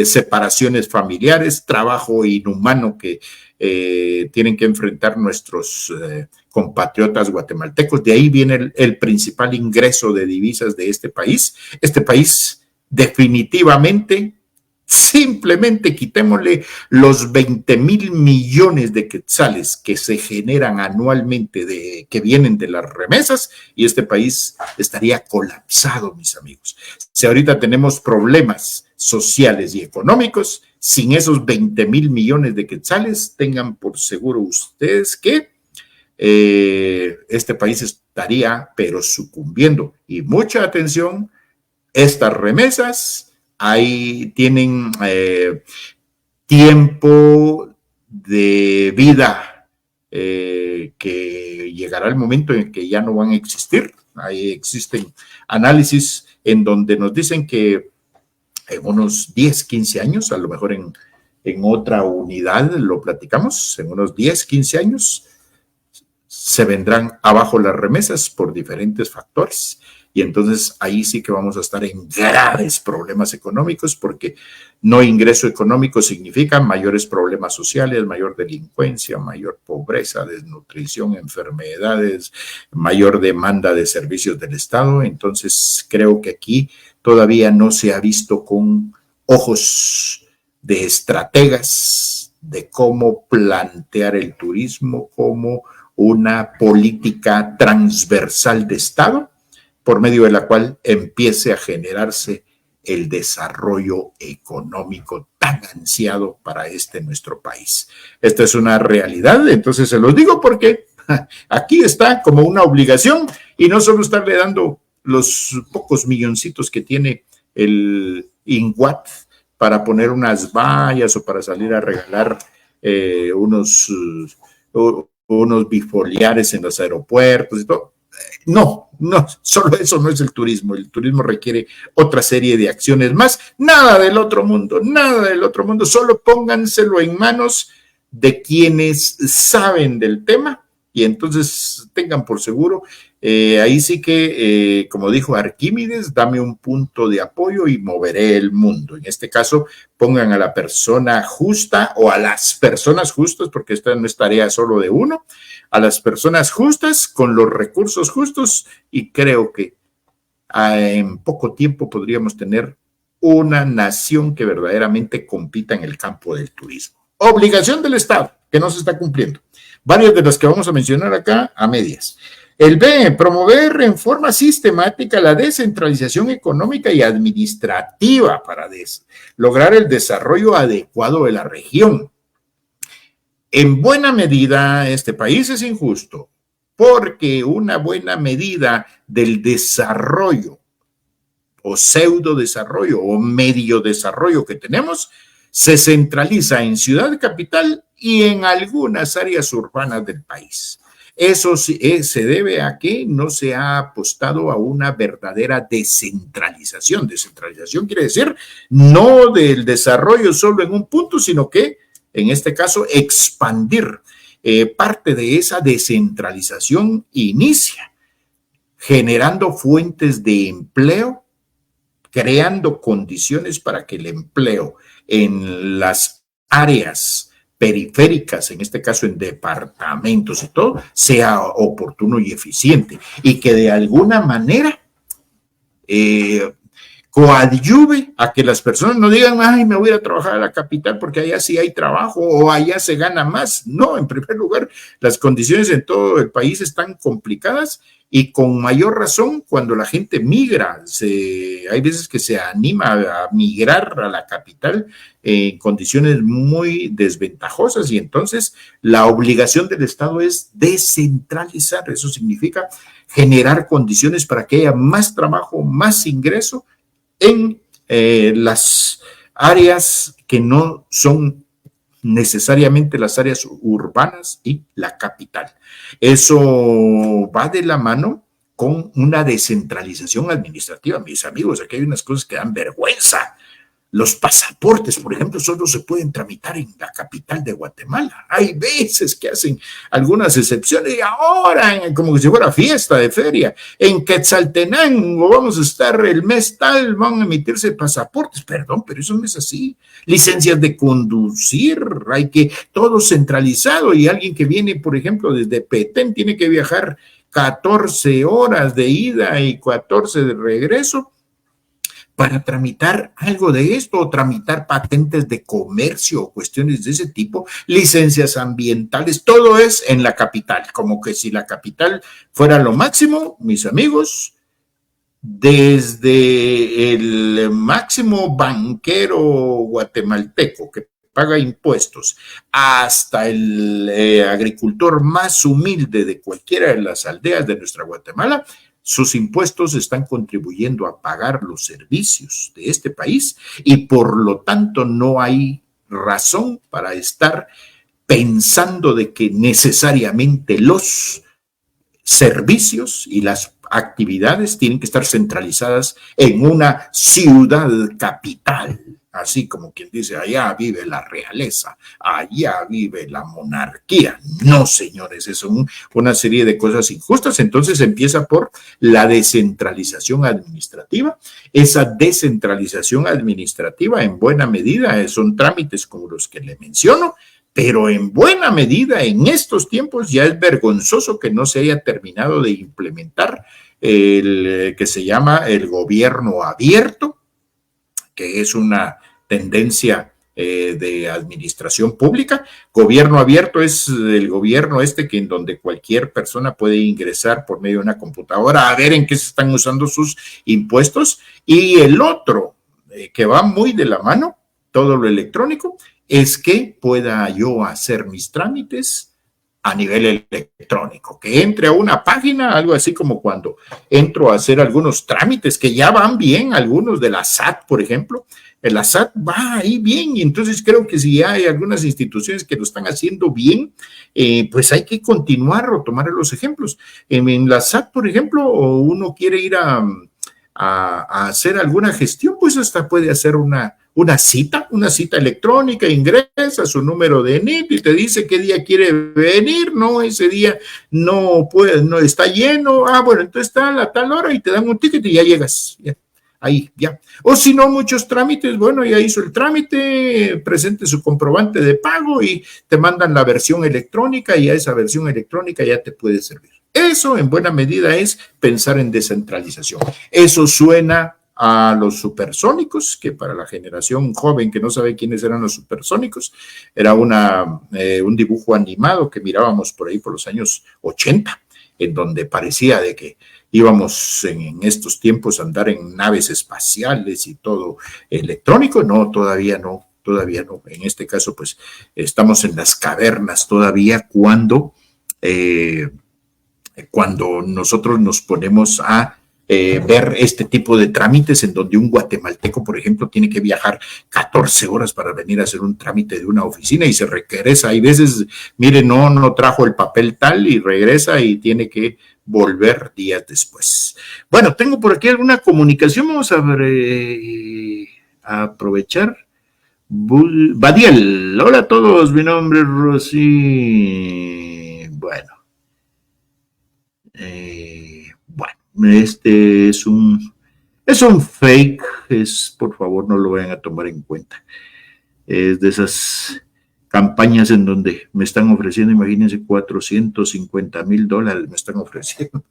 separaciones familiares, trabajo inhumano que tienen que enfrentar nuestros compatriotas guatemaltecos. De ahí viene el principal ingreso de divisas de este país. Este país definitivamente, simplemente quitémosle los 20,000 millones de quetzales que se generan anualmente que vienen de las remesas y este país estaría colapsado, mis amigos. Si ahorita tenemos problemas sociales y económicos, sin esos 20,000 millones de quetzales, tengan por seguro ustedes que este país estaría pero sucumbiendo. Y mucha atención, estas remesas ahí tienen tiempo de vida que llegará el momento en que ya no van a existir. Ahí existen análisis en donde nos dicen que en unos 10, 15 años, a lo mejor en otra unidad lo platicamos, en unos 10, 15 años se vendrán abajo las remesas por diferentes factores y entonces ahí sí que vamos a estar en graves problemas económicos porque no ingreso económico significa mayores problemas sociales, mayor delincuencia, mayor pobreza, desnutrición, enfermedades, mayor demanda de servicios del Estado. Entonces creo que aquí todavía no se ha visto con ojos de estrategas de cómo plantear el turismo como una política transversal de Estado por medio de la cual empiece a generarse el desarrollo económico tan ansiado para nuestro país. Esta es una realidad, entonces se los digo porque aquí está como una obligación y no solo estarle dando los pocos milloncitos que tiene el INGUAT para poner unas vallas o para salir a regalar unos bifoliares en los aeropuertos y todo. No, solo eso no es el turismo. El turismo requiere otra serie de acciones más. Nada del otro mundo, solo pónganselo en manos de quienes saben del tema y entonces tengan por seguro, ahí sí que, como dijo Arquímedes, dame un punto de apoyo y moveré el mundo. En este caso, pongan a la persona justa o a las personas justas, porque esta no es tarea solo de uno, a las personas justas con los recursos justos, y creo que en poco tiempo podríamos tener una nación que verdaderamente compita en el campo del turismo. Obligación del Estado, que no se está cumpliendo. Varias de las que vamos a mencionar acá a medias. El B, promover en forma sistemática la descentralización económica y administrativa para lograr el desarrollo adecuado de la región. En buena medida, este país es injusto, porque una buena medida del desarrollo o pseudo desarrollo o medio desarrollo que tenemos se centraliza en Ciudad Capital y en algunas áreas urbanas del país. Eso se debe a que no se ha apostado a una verdadera descentralización. Descentralización quiere decir no del desarrollo solo en un punto, sino que en este caso expandir. Parte de esa descentralización inicia generando fuentes de empleo, creando condiciones para que el empleo en las áreas periféricas, en este caso en departamentos y todo, sea oportuno y eficiente, y que de alguna manera coadyuve a que las personas no digan, ay, me voy a trabajar a la capital porque allá sí hay trabajo o allá se gana más. No, en primer lugar, las condiciones en todo el país están complicadas y con mayor razón cuando la gente migra. Hay veces que se anima a migrar a la capital en condiciones muy desventajosas y entonces la obligación del Estado es descentralizar. Eso significa generar condiciones para que haya más trabajo, más ingreso en las áreas que no son necesariamente las áreas urbanas y la capital. Eso va de la mano con una descentralización administrativa. Mis amigos, aquí hay unas cosas que dan vergüenza. Los pasaportes, por ejemplo, solo se pueden tramitar en la capital de Guatemala. Hay veces que hacen algunas excepciones y ahora, como si fuera fiesta de feria, en Quetzaltenango vamos a estar el mes tal, van a emitirse pasaportes. Perdón, pero eso no es así. Licencias de conducir, hay que todo centralizado y alguien que viene, por ejemplo, desde Petén tiene que viajar 14 horas de ida y 14 de regreso para tramitar algo de esto, o tramitar patentes de comercio o cuestiones de ese tipo, licencias ambientales, todo es en la capital, como que si la capital fuera lo máximo, mis amigos, desde el máximo banquero guatemalteco que paga impuestos, hasta el agricultor más humilde de cualquiera de las aldeas de nuestra Guatemala, sus impuestos están contribuyendo a pagar los servicios de este país y por lo tanto no hay razón para estar pensando de que necesariamente los servicios y las actividades tienen que estar centralizadas en una ciudad capital. Así como quien dice, allá vive la realeza, allá vive la monarquía. No, señores, es una serie de cosas injustas. Entonces empieza por la descentralización administrativa. Esa descentralización administrativa en buena medida son trámites como los que le menciono, pero en buena medida en estos tiempos ya es vergonzoso que no se haya terminado de implementar el que se llama el gobierno abierto, que es una tendencia de administración pública. Gobierno abierto es el gobierno que en donde cualquier persona puede ingresar por medio de una computadora a ver en qué se están usando sus impuestos, y el otro que va muy de la mano, todo lo electrónico, es que pueda yo hacer mis trámites a nivel electrónico, que entre a una página, algo así como cuando entro a hacer algunos trámites que ya van bien, algunos de la SAT, por ejemplo, la SAT va ahí bien, y entonces creo que si hay algunas instituciones que lo están haciendo bien, pues hay que continuar o tomar los ejemplos. En la SAT, por ejemplo, uno quiere ir a hacer alguna gestión, pues hasta puede hacer una una cita electrónica, ingresa su número de NIT y te dice qué día quiere venir, no, ese día no puede, no está lleno, bueno, entonces está a la tal hora y te dan un ticket y ya llegas, ya, ahí, ya. O si no, muchos trámites, bueno, ya hizo el trámite, presente su comprobante de pago y te mandan la versión electrónica y a esa versión electrónica ya te puede servir. Eso en buena medida es pensar en descentralización. Eso suena a los supersónicos, que para la generación joven que no sabe quiénes eran los supersónicos, era un dibujo animado que mirábamos por ahí por los años 80, en donde parecía de que íbamos en estos tiempos a andar en naves espaciales y todo electrónico. No, todavía no, todavía no. En este caso, pues, estamos en las cavernas todavía cuando nosotros nos ponemos a ver este tipo de trámites en donde un guatemalteco, por ejemplo, tiene que viajar 14 horas para venir a hacer un trámite de una oficina y se regresa. Hay veces, mire, no trajo el papel tal y regresa y tiene que volver días después. Bueno, tengo por aquí alguna comunicación, vamos a aprovechar. Badiel, hola a todos, mi nombre es Rosy. Bueno. Este es un fake, por favor no lo vayan a tomar en cuenta. Es de esas campañas en donde me están ofreciendo, imagínense, $450,000 me están ofreciendo.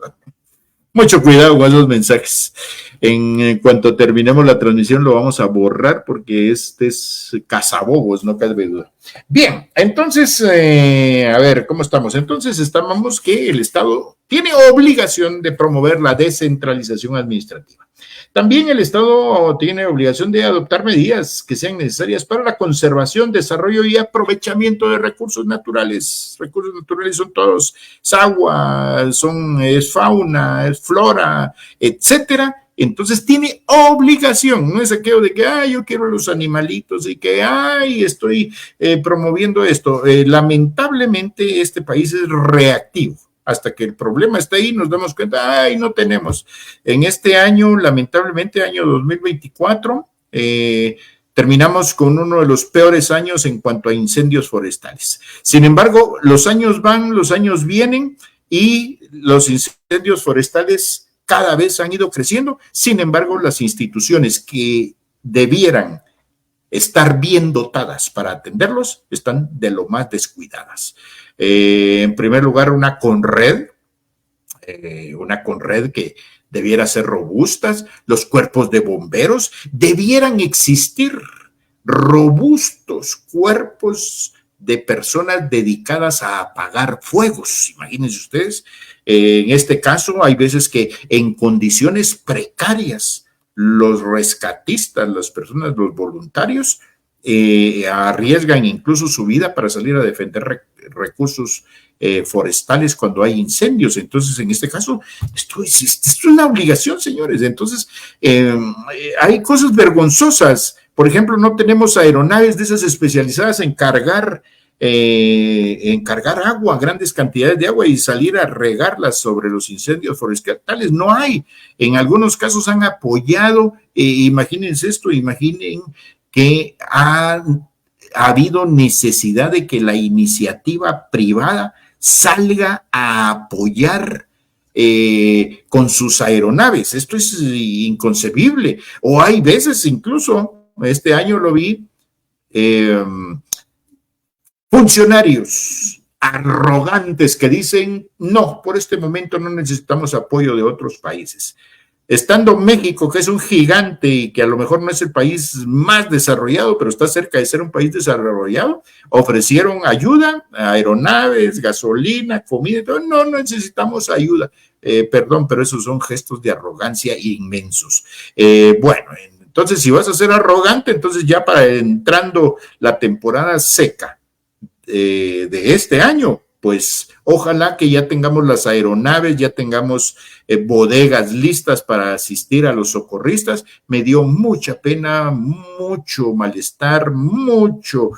Mucho cuidado con esos mensajes. En cuanto terminemos la transmisión lo vamos a borrar porque este es cazabobos, no cabe duda. Bien, entonces, a ver, ¿cómo estamos? Entonces, estamos que el Estado tiene obligación de promover la descentralización administrativa. También el Estado tiene obligación de adoptar medidas que sean necesarias para la conservación, desarrollo y aprovechamiento de recursos naturales. Recursos naturales son todos, es agua, es fauna, es flora, etcétera. Entonces tiene obligación, no es aquello de que, yo quiero los animalitos y que, estoy promoviendo esto. Lamentablemente este país es reactivo. Hasta que el problema está ahí, nos damos cuenta, no tenemos. En este año, lamentablemente, año 2024, terminamos con uno de los peores años en cuanto a incendios forestales. Sin embargo, los años van, los años vienen y los incendios forestales cada vez han ido creciendo. Sin embargo, las instituciones que debieran estar bien dotadas para atenderlos están de lo más descuidadas. En primer lugar, una Conred que debiera ser robustas, los cuerpos de bomberos, debieran existir robustos cuerpos de personas dedicadas a apagar fuegos. Imagínense ustedes, en este caso hay veces que en condiciones precarias los rescatistas, las personas, los voluntarios, arriesgan incluso su vida para salir a defender recursos forestales cuando hay incendios. Entonces, en este caso, esto es una obligación, señores. Entonces, hay cosas vergonzosas. Por ejemplo, no tenemos aeronaves de esas especializadas en cargar agua, grandes cantidades de agua y salir a regarlas sobre los incendios forestales. No hay. En algunos casos han apoyado, imagínense esto, imaginen que ha habido necesidad de que la iniciativa privada salga a apoyar con sus aeronaves. Esto es inconcebible. O hay veces, incluso, este año lo vi, funcionarios arrogantes que dicen, no, por este momento no necesitamos apoyo de otros países. Estando México, que es un gigante y que a lo mejor no es el país más desarrollado, pero está cerca de ser un país desarrollado, ofrecieron ayuda, aeronaves, gasolina, comida, todo. No necesitamos ayuda. Perdón, pero esos son gestos de arrogancia inmensos. Bueno, entonces si vas a ser arrogante, entonces ya para entrando la temporada seca de este año, pues ojalá que ya tengamos las aeronaves, ya tengamos bodegas listas para asistir a los socorristas. Me dio mucha pena, mucho malestar, mucho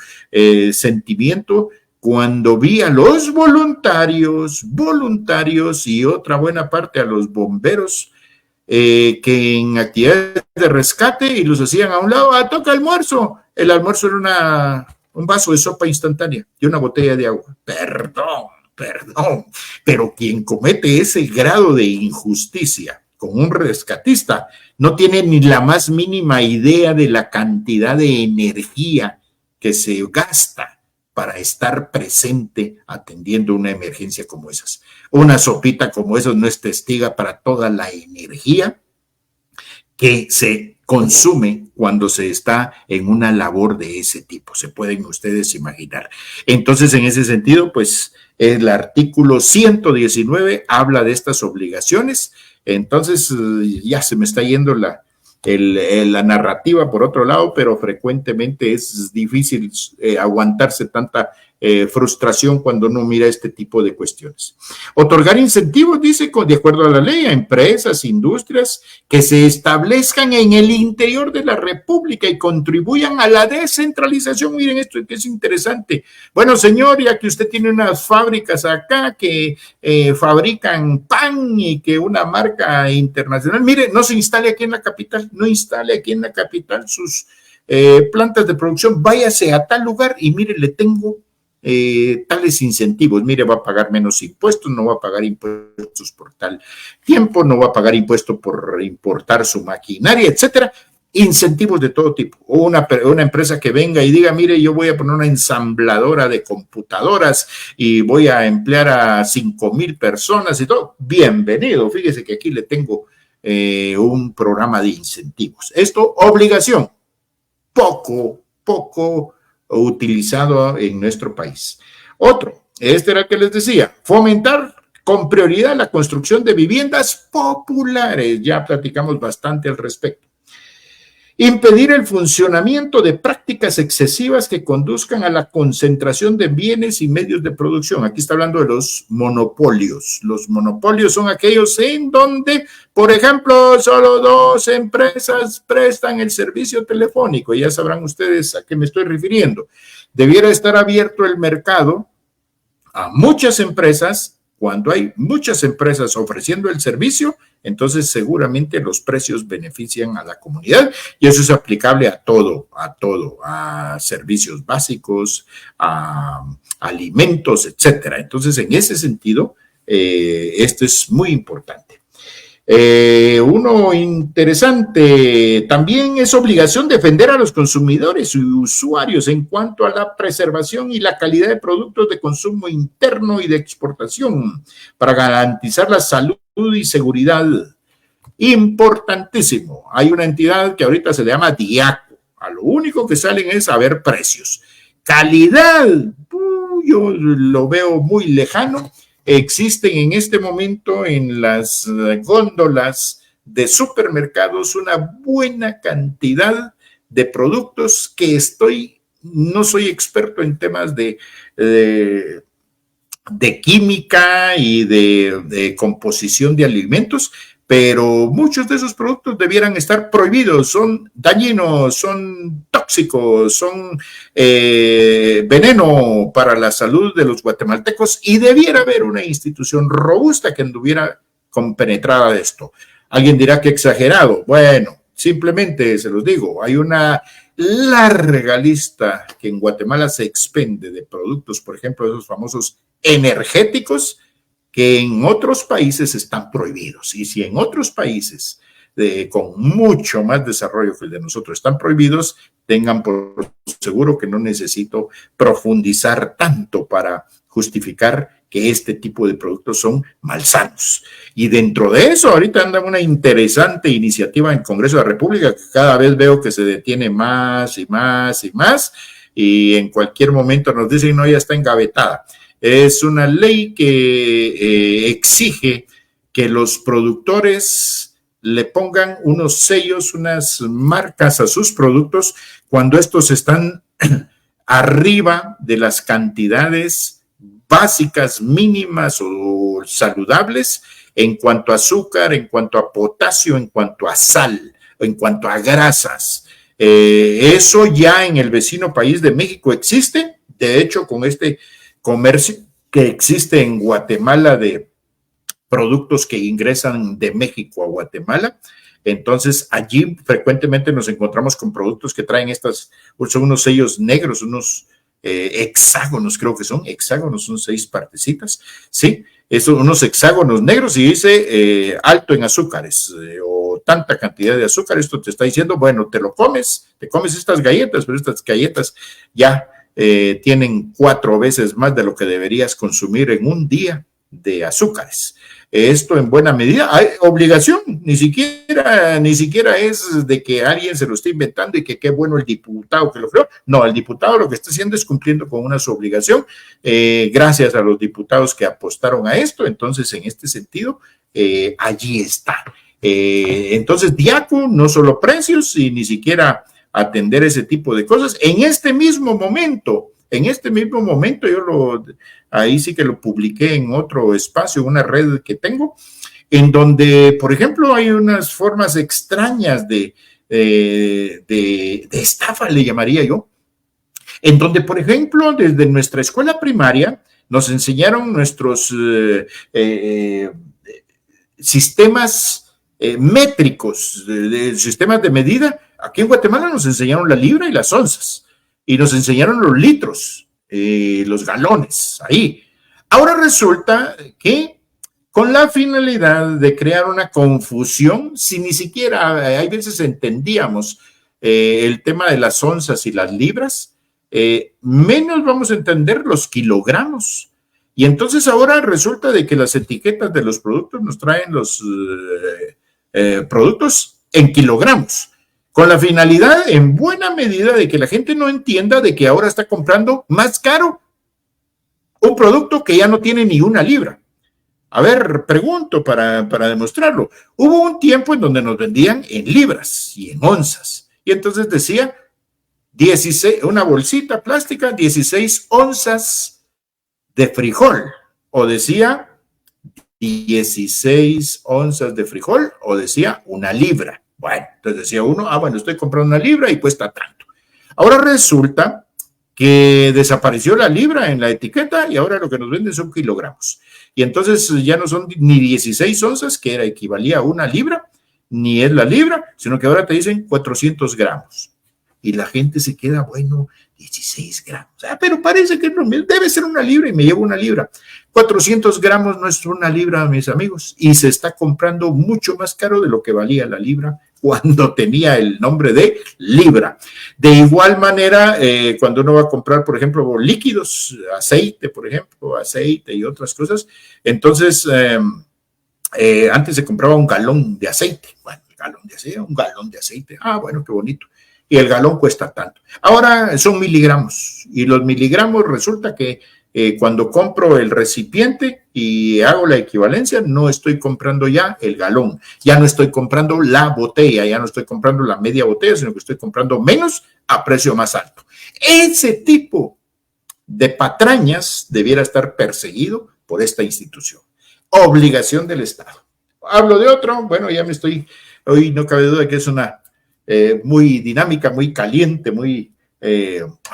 sentimiento cuando vi a los voluntarios y otra buena parte a los bomberos que en actividades de rescate y los hacían a un lado, toca almuerzo. El almuerzo era un vaso de sopa instantánea y una botella de agua. Perdón, pero quien comete ese grado de injusticia con un rescatista no tiene ni la más mínima idea de la cantidad de energía que se gasta para estar presente atendiendo una emergencia como esas. Una sopita como esa no es testiga para toda la energía que se consume cuando se está en una labor de ese tipo. Se pueden ustedes imaginar. Entonces, en ese sentido, pues el artículo 119 habla de estas obligaciones. Entonces, ya se me está yendo la narrativa por otro lado, pero frecuentemente es difícil aguantarse tanta frustración cuando uno mira este tipo de cuestiones. Otorgar incentivos, dice, de acuerdo a la ley, a empresas, industrias que se establezcan en el interior de la República y contribuyan a la descentralización. Miren esto que es interesante. Bueno, señor, ya que usted tiene unas fábricas acá que fabrican pan y que una marca internacional, mire, no se instale aquí en la capital, no instale aquí en la capital sus plantas de producción, váyase a tal lugar y mire, le tengo tales incentivos, mire, va a pagar menos impuestos, no va a pagar impuestos por tal tiempo, no va a pagar impuestos por importar su maquinaria, etcétera. Incentivos de todo tipo. O una empresa que venga y diga, mire, yo voy a poner una ensambladora de computadoras y voy a emplear a 5,000 personas y todo. Bienvenido, fíjese que aquí le tengo un programa de incentivos. Esto, obligación, poco utilizado en nuestro país. Otro, este era el que les decía, fomentar con prioridad la construcción de viviendas populares. Ya platicamos bastante al respecto. Impedir el funcionamiento de prácticas excesivas que conduzcan a la concentración de bienes y medios de producción. Aquí está hablando de los monopolios. Los monopolios son aquellos en donde, por ejemplo, solo 2 empresas prestan el servicio telefónico. Ya sabrán ustedes a qué me estoy refiriendo. Debiera estar abierto el mercado a muchas empresas. Cuando hay muchas empresas ofreciendo el servicio, entonces seguramente los precios benefician a la comunidad y eso es aplicable a todo, a servicios básicos, a alimentos, etcétera. Entonces, en ese sentido, esto es muy importante. Uno interesante, también es obligación defender a los consumidores y usuarios en cuanto a la preservación y la calidad de productos de consumo interno y de exportación para garantizar la salud y seguridad. Importantísimo. Hay una entidad que ahorita se llama DIACO. A lo único que salen es a ver precios. Calidad, yo lo veo muy lejano. Existen en este momento en las góndolas de supermercados una buena cantidad de productos que no soy experto en temas de química y de composición de alimentos, pero muchos de esos productos debieran estar prohibidos, son dañinos, son tóxicos, son veneno para la salud de los guatemaltecos y debiera haber una institución robusta que anduviera compenetrada de esto. Alguien dirá que exagerado. Bueno, simplemente se los digo, hay una larga lista que en Guatemala se expende de productos, por ejemplo, esos famosos energéticos, que en otros países están prohibidos. Y si en otros países con mucho más desarrollo que el de nosotros están prohibidos, tengan por seguro que no necesito profundizar tanto para justificar que este tipo de productos son malsanos. Y dentro de eso, ahorita anda una interesante iniciativa en el Congreso de la República que cada vez veo que se detiene más y más y más, y en cualquier momento nos dicen, no, ya está engavetada. Es una ley que exige que los productores le pongan unos sellos, unas marcas a sus productos cuando estos están arriba de las cantidades básicas, mínimas o saludables en cuanto a azúcar, en cuanto a potasio, en cuanto a sal, en cuanto a grasas. Eso ya en el vecino país de México existe. De hecho, con este comercio que existe en Guatemala de productos que ingresan de México a Guatemala. Entonces, allí frecuentemente nos encontramos con productos que traen son unos sellos negros, unos hexágonos, creo que son hexágonos, son 6 partecitas, ¿sí? Unos hexágonos negros y dice alto en azúcares o tanta cantidad de azúcar. Esto te está diciendo, bueno, te comes estas galletas, pero estas galletas ya tienen 4 veces más de lo que deberías consumir en un día de azúcares. Esto en buena medida hay obligación, ni siquiera es de que alguien se lo esté inventando y que qué bueno el diputado que lo creó. No, el diputado lo que está haciendo es cumpliendo con una su obligación, gracias a los diputados que apostaron a esto. Entonces, en este sentido, allí está. Entonces, Diaco, no solo precios y ni siquiera atender ese tipo de cosas. En este mismo momento, ahí sí que lo publiqué en otro espacio, una red que tengo, en donde, por ejemplo, hay unas formas extrañas de estafa, le llamaría yo, en donde, por ejemplo, desde nuestra escuela primaria nos enseñaron nuestros sistemas métricos, sistemas de medida. Aquí en Guatemala nos enseñaron la libra y las onzas. Y nos enseñaron los litros, los galones, ahí. Ahora resulta que con la finalidad de crear una confusión, si ni siquiera hay veces entendíamos el tema de las onzas y las libras, menos vamos a entender los kilogramos. Y entonces ahora resulta de que las etiquetas de los productos nos traen los productos en kilogramos, con la finalidad, en buena medida, de que la gente no entienda de que ahora está comprando más caro un producto que ya no tiene ni una libra. A ver, pregunto para demostrarlo. Hubo un tiempo en donde nos vendían en libras y en onzas. Y entonces decía 16, una bolsita plástica, 16 onzas de frijol. O decía 16 onzas de frijol, o decía una libra. Bueno, entonces decía uno, bueno, estoy comprando una libra y cuesta tanto. Ahora resulta que desapareció la libra en la etiqueta y ahora lo que nos venden son kilogramos. Y entonces ya no son ni 16 onzas, que equivalía a una libra, ni es la libra, sino que ahora te dicen 400 gramos. Y la gente se queda, bueno, 16 gramos. Pero parece que no, debe ser una libra y me llevo una libra. 400 gramos no es una libra, mis amigos, y se está comprando mucho más caro de lo que valía la libra cuando tenía el nombre de libra. De igual manera, cuando uno va a comprar, por ejemplo, líquidos, aceite, por ejemplo, aceite y otras cosas, entonces antes se compraba un galón de aceite. Bueno, un galón de aceite. Bueno, qué bonito. Y el galón cuesta tanto. Ahora son miligramos, y los miligramos resulta que cuando compro el recipiente y hago la equivalencia, no estoy comprando ya el galón, ya no estoy comprando la botella, ya no estoy comprando la media botella, sino que estoy comprando menos a precio más alto. Ese tipo de patrañas debiera estar perseguido por esta institución. Obligación del Estado. Hablo de otro, bueno, hoy no cabe duda que es una muy dinámica, muy caliente, muy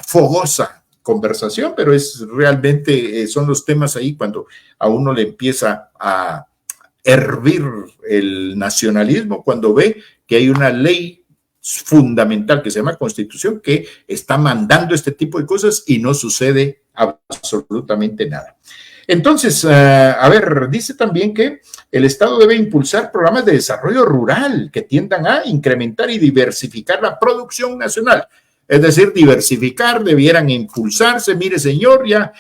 fogosa conversación, pero es realmente, son los temas ahí cuando a uno le empieza a hervir el nacionalismo, cuando ve que hay una ley fundamental que se llama Constitución que está mandando este tipo de cosas y no sucede absolutamente nada. Entonces, dice también que el Estado debe impulsar programas de desarrollo rural que tiendan a incrementar y diversificar la producción nacional. Es decir, diversificar, debieran impulsarse. Mire, señor, ya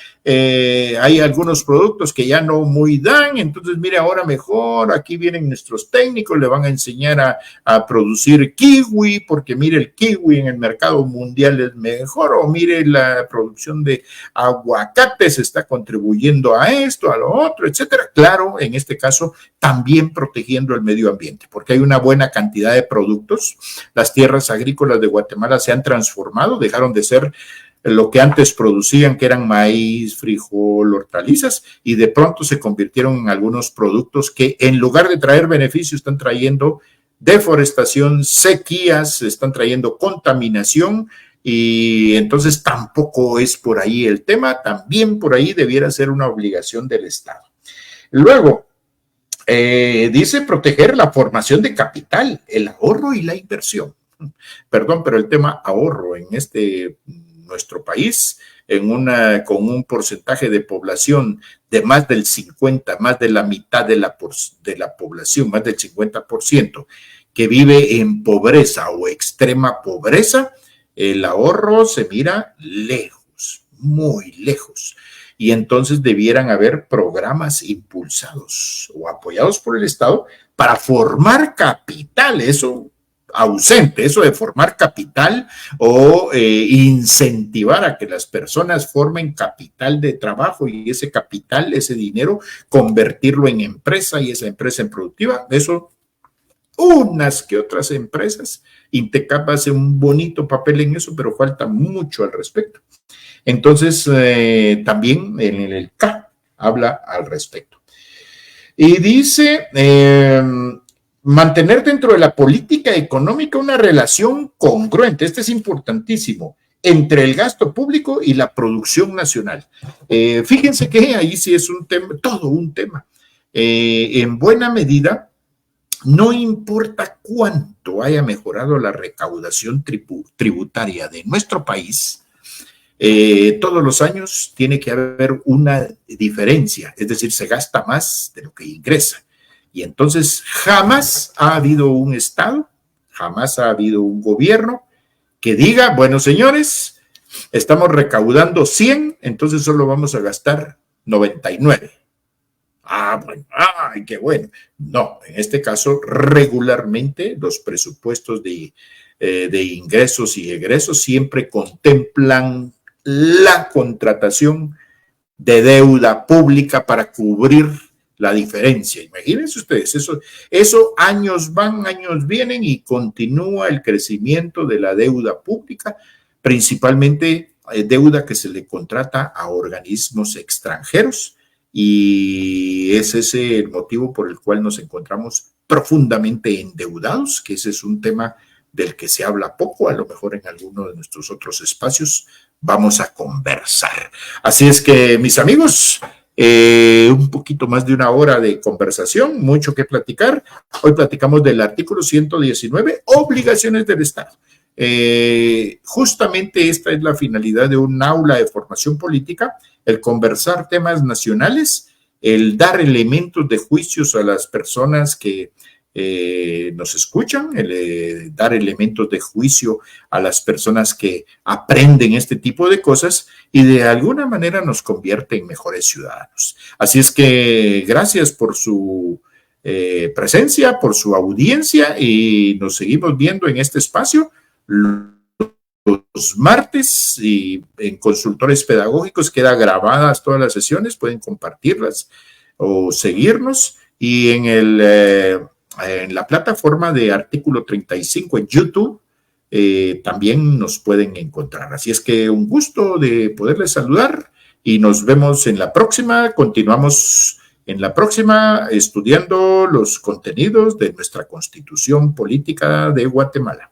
hay algunos productos que ya no muy dan, entonces mire, ahora mejor, aquí vienen nuestros técnicos, le van a enseñar a producir kiwi, porque mire, el kiwi en el mercado mundial es mejor, o mire, la producción de aguacate se está contribuyendo a esto, a lo otro, etcétera. Claro, en este caso, también protegiendo el medio ambiente, porque hay una buena cantidad de productos. Las tierras agrícolas de Guatemala se han transformado, dejaron de ser lo que antes producían, que eran maíz, frijol, hortalizas, y de pronto se convirtieron en algunos productos que en lugar de traer beneficios están trayendo deforestación, sequías, están trayendo contaminación, y entonces tampoco es por ahí el tema. También por ahí debiera ser una obligación del Estado. Luego, Dice proteger la formación de capital, el ahorro y la inversión. Perdón, pero el tema ahorro en nuestro país, con un porcentaje de población de más del 50, más de la mitad de la población, más del 50%, que vive en pobreza o extrema pobreza, el ahorro se mira lejos, muy lejos. Y entonces debieran haber programas impulsados o apoyados por el Estado para formar capital, eso ausente, eso de formar capital o incentivar a que las personas formen capital de trabajo y ese capital, ese dinero, convertirlo en empresa y esa empresa en productiva. Eso, unas que otras empresas, Intecap hace un bonito papel en eso, pero falta mucho al respecto. Entonces, también en el K habla al respecto. Y dice, mantener dentro de la política económica una relación congruente, este es importantísimo, entre el gasto público y la producción nacional. Fíjense que ahí sí es un tema, todo un tema. En buena medida, no importa cuánto haya mejorado la recaudación tributaria de nuestro país, todos los años tiene que haber una diferencia, es decir, se gasta más de lo que ingresa. Y entonces jamás ha habido un Estado, jamás ha habido un gobierno que diga, bueno, señores, estamos recaudando 100, entonces solo vamos a gastar 99. Bueno, ay, qué bueno. No, en este caso, regularmente los presupuestos de ingresos y egresos siempre contemplan la contratación de deuda pública para cubrir la diferencia. Imagínense ustedes, eso años van, años vienen y continúa el crecimiento de la deuda pública, principalmente deuda que se le contrata a organismos extranjeros, y es ese el motivo por el cual nos encontramos profundamente endeudados, que ese es un tema del que se habla poco, a lo mejor en alguno de nuestros otros espacios vamos a conversar. Así es que, mis amigos, un poquito más de una hora de conversación, mucho que platicar. Hoy platicamos del artículo 119, obligaciones del Estado. Justamente esta es la finalidad de un aula de formación política, el conversar temas nacionales, el dar elementos de juicios a las personas que nos escuchan, dar elementos de juicio a las personas que aprenden este tipo de cosas y de alguna manera nos convierte en mejores ciudadanos. Así es que gracias por su presencia, por su audiencia, y nos seguimos viendo en este espacio los martes, y en Consultores Pedagógicos queda grabadas todas las sesiones, pueden compartirlas o seguirnos, y en la plataforma de Artículo 35 en YouTube también nos pueden encontrar. Así es que un gusto de poderles saludar y nos vemos en la próxima. Continuamos en la próxima estudiando los contenidos de nuestra Constitución Política de Guatemala.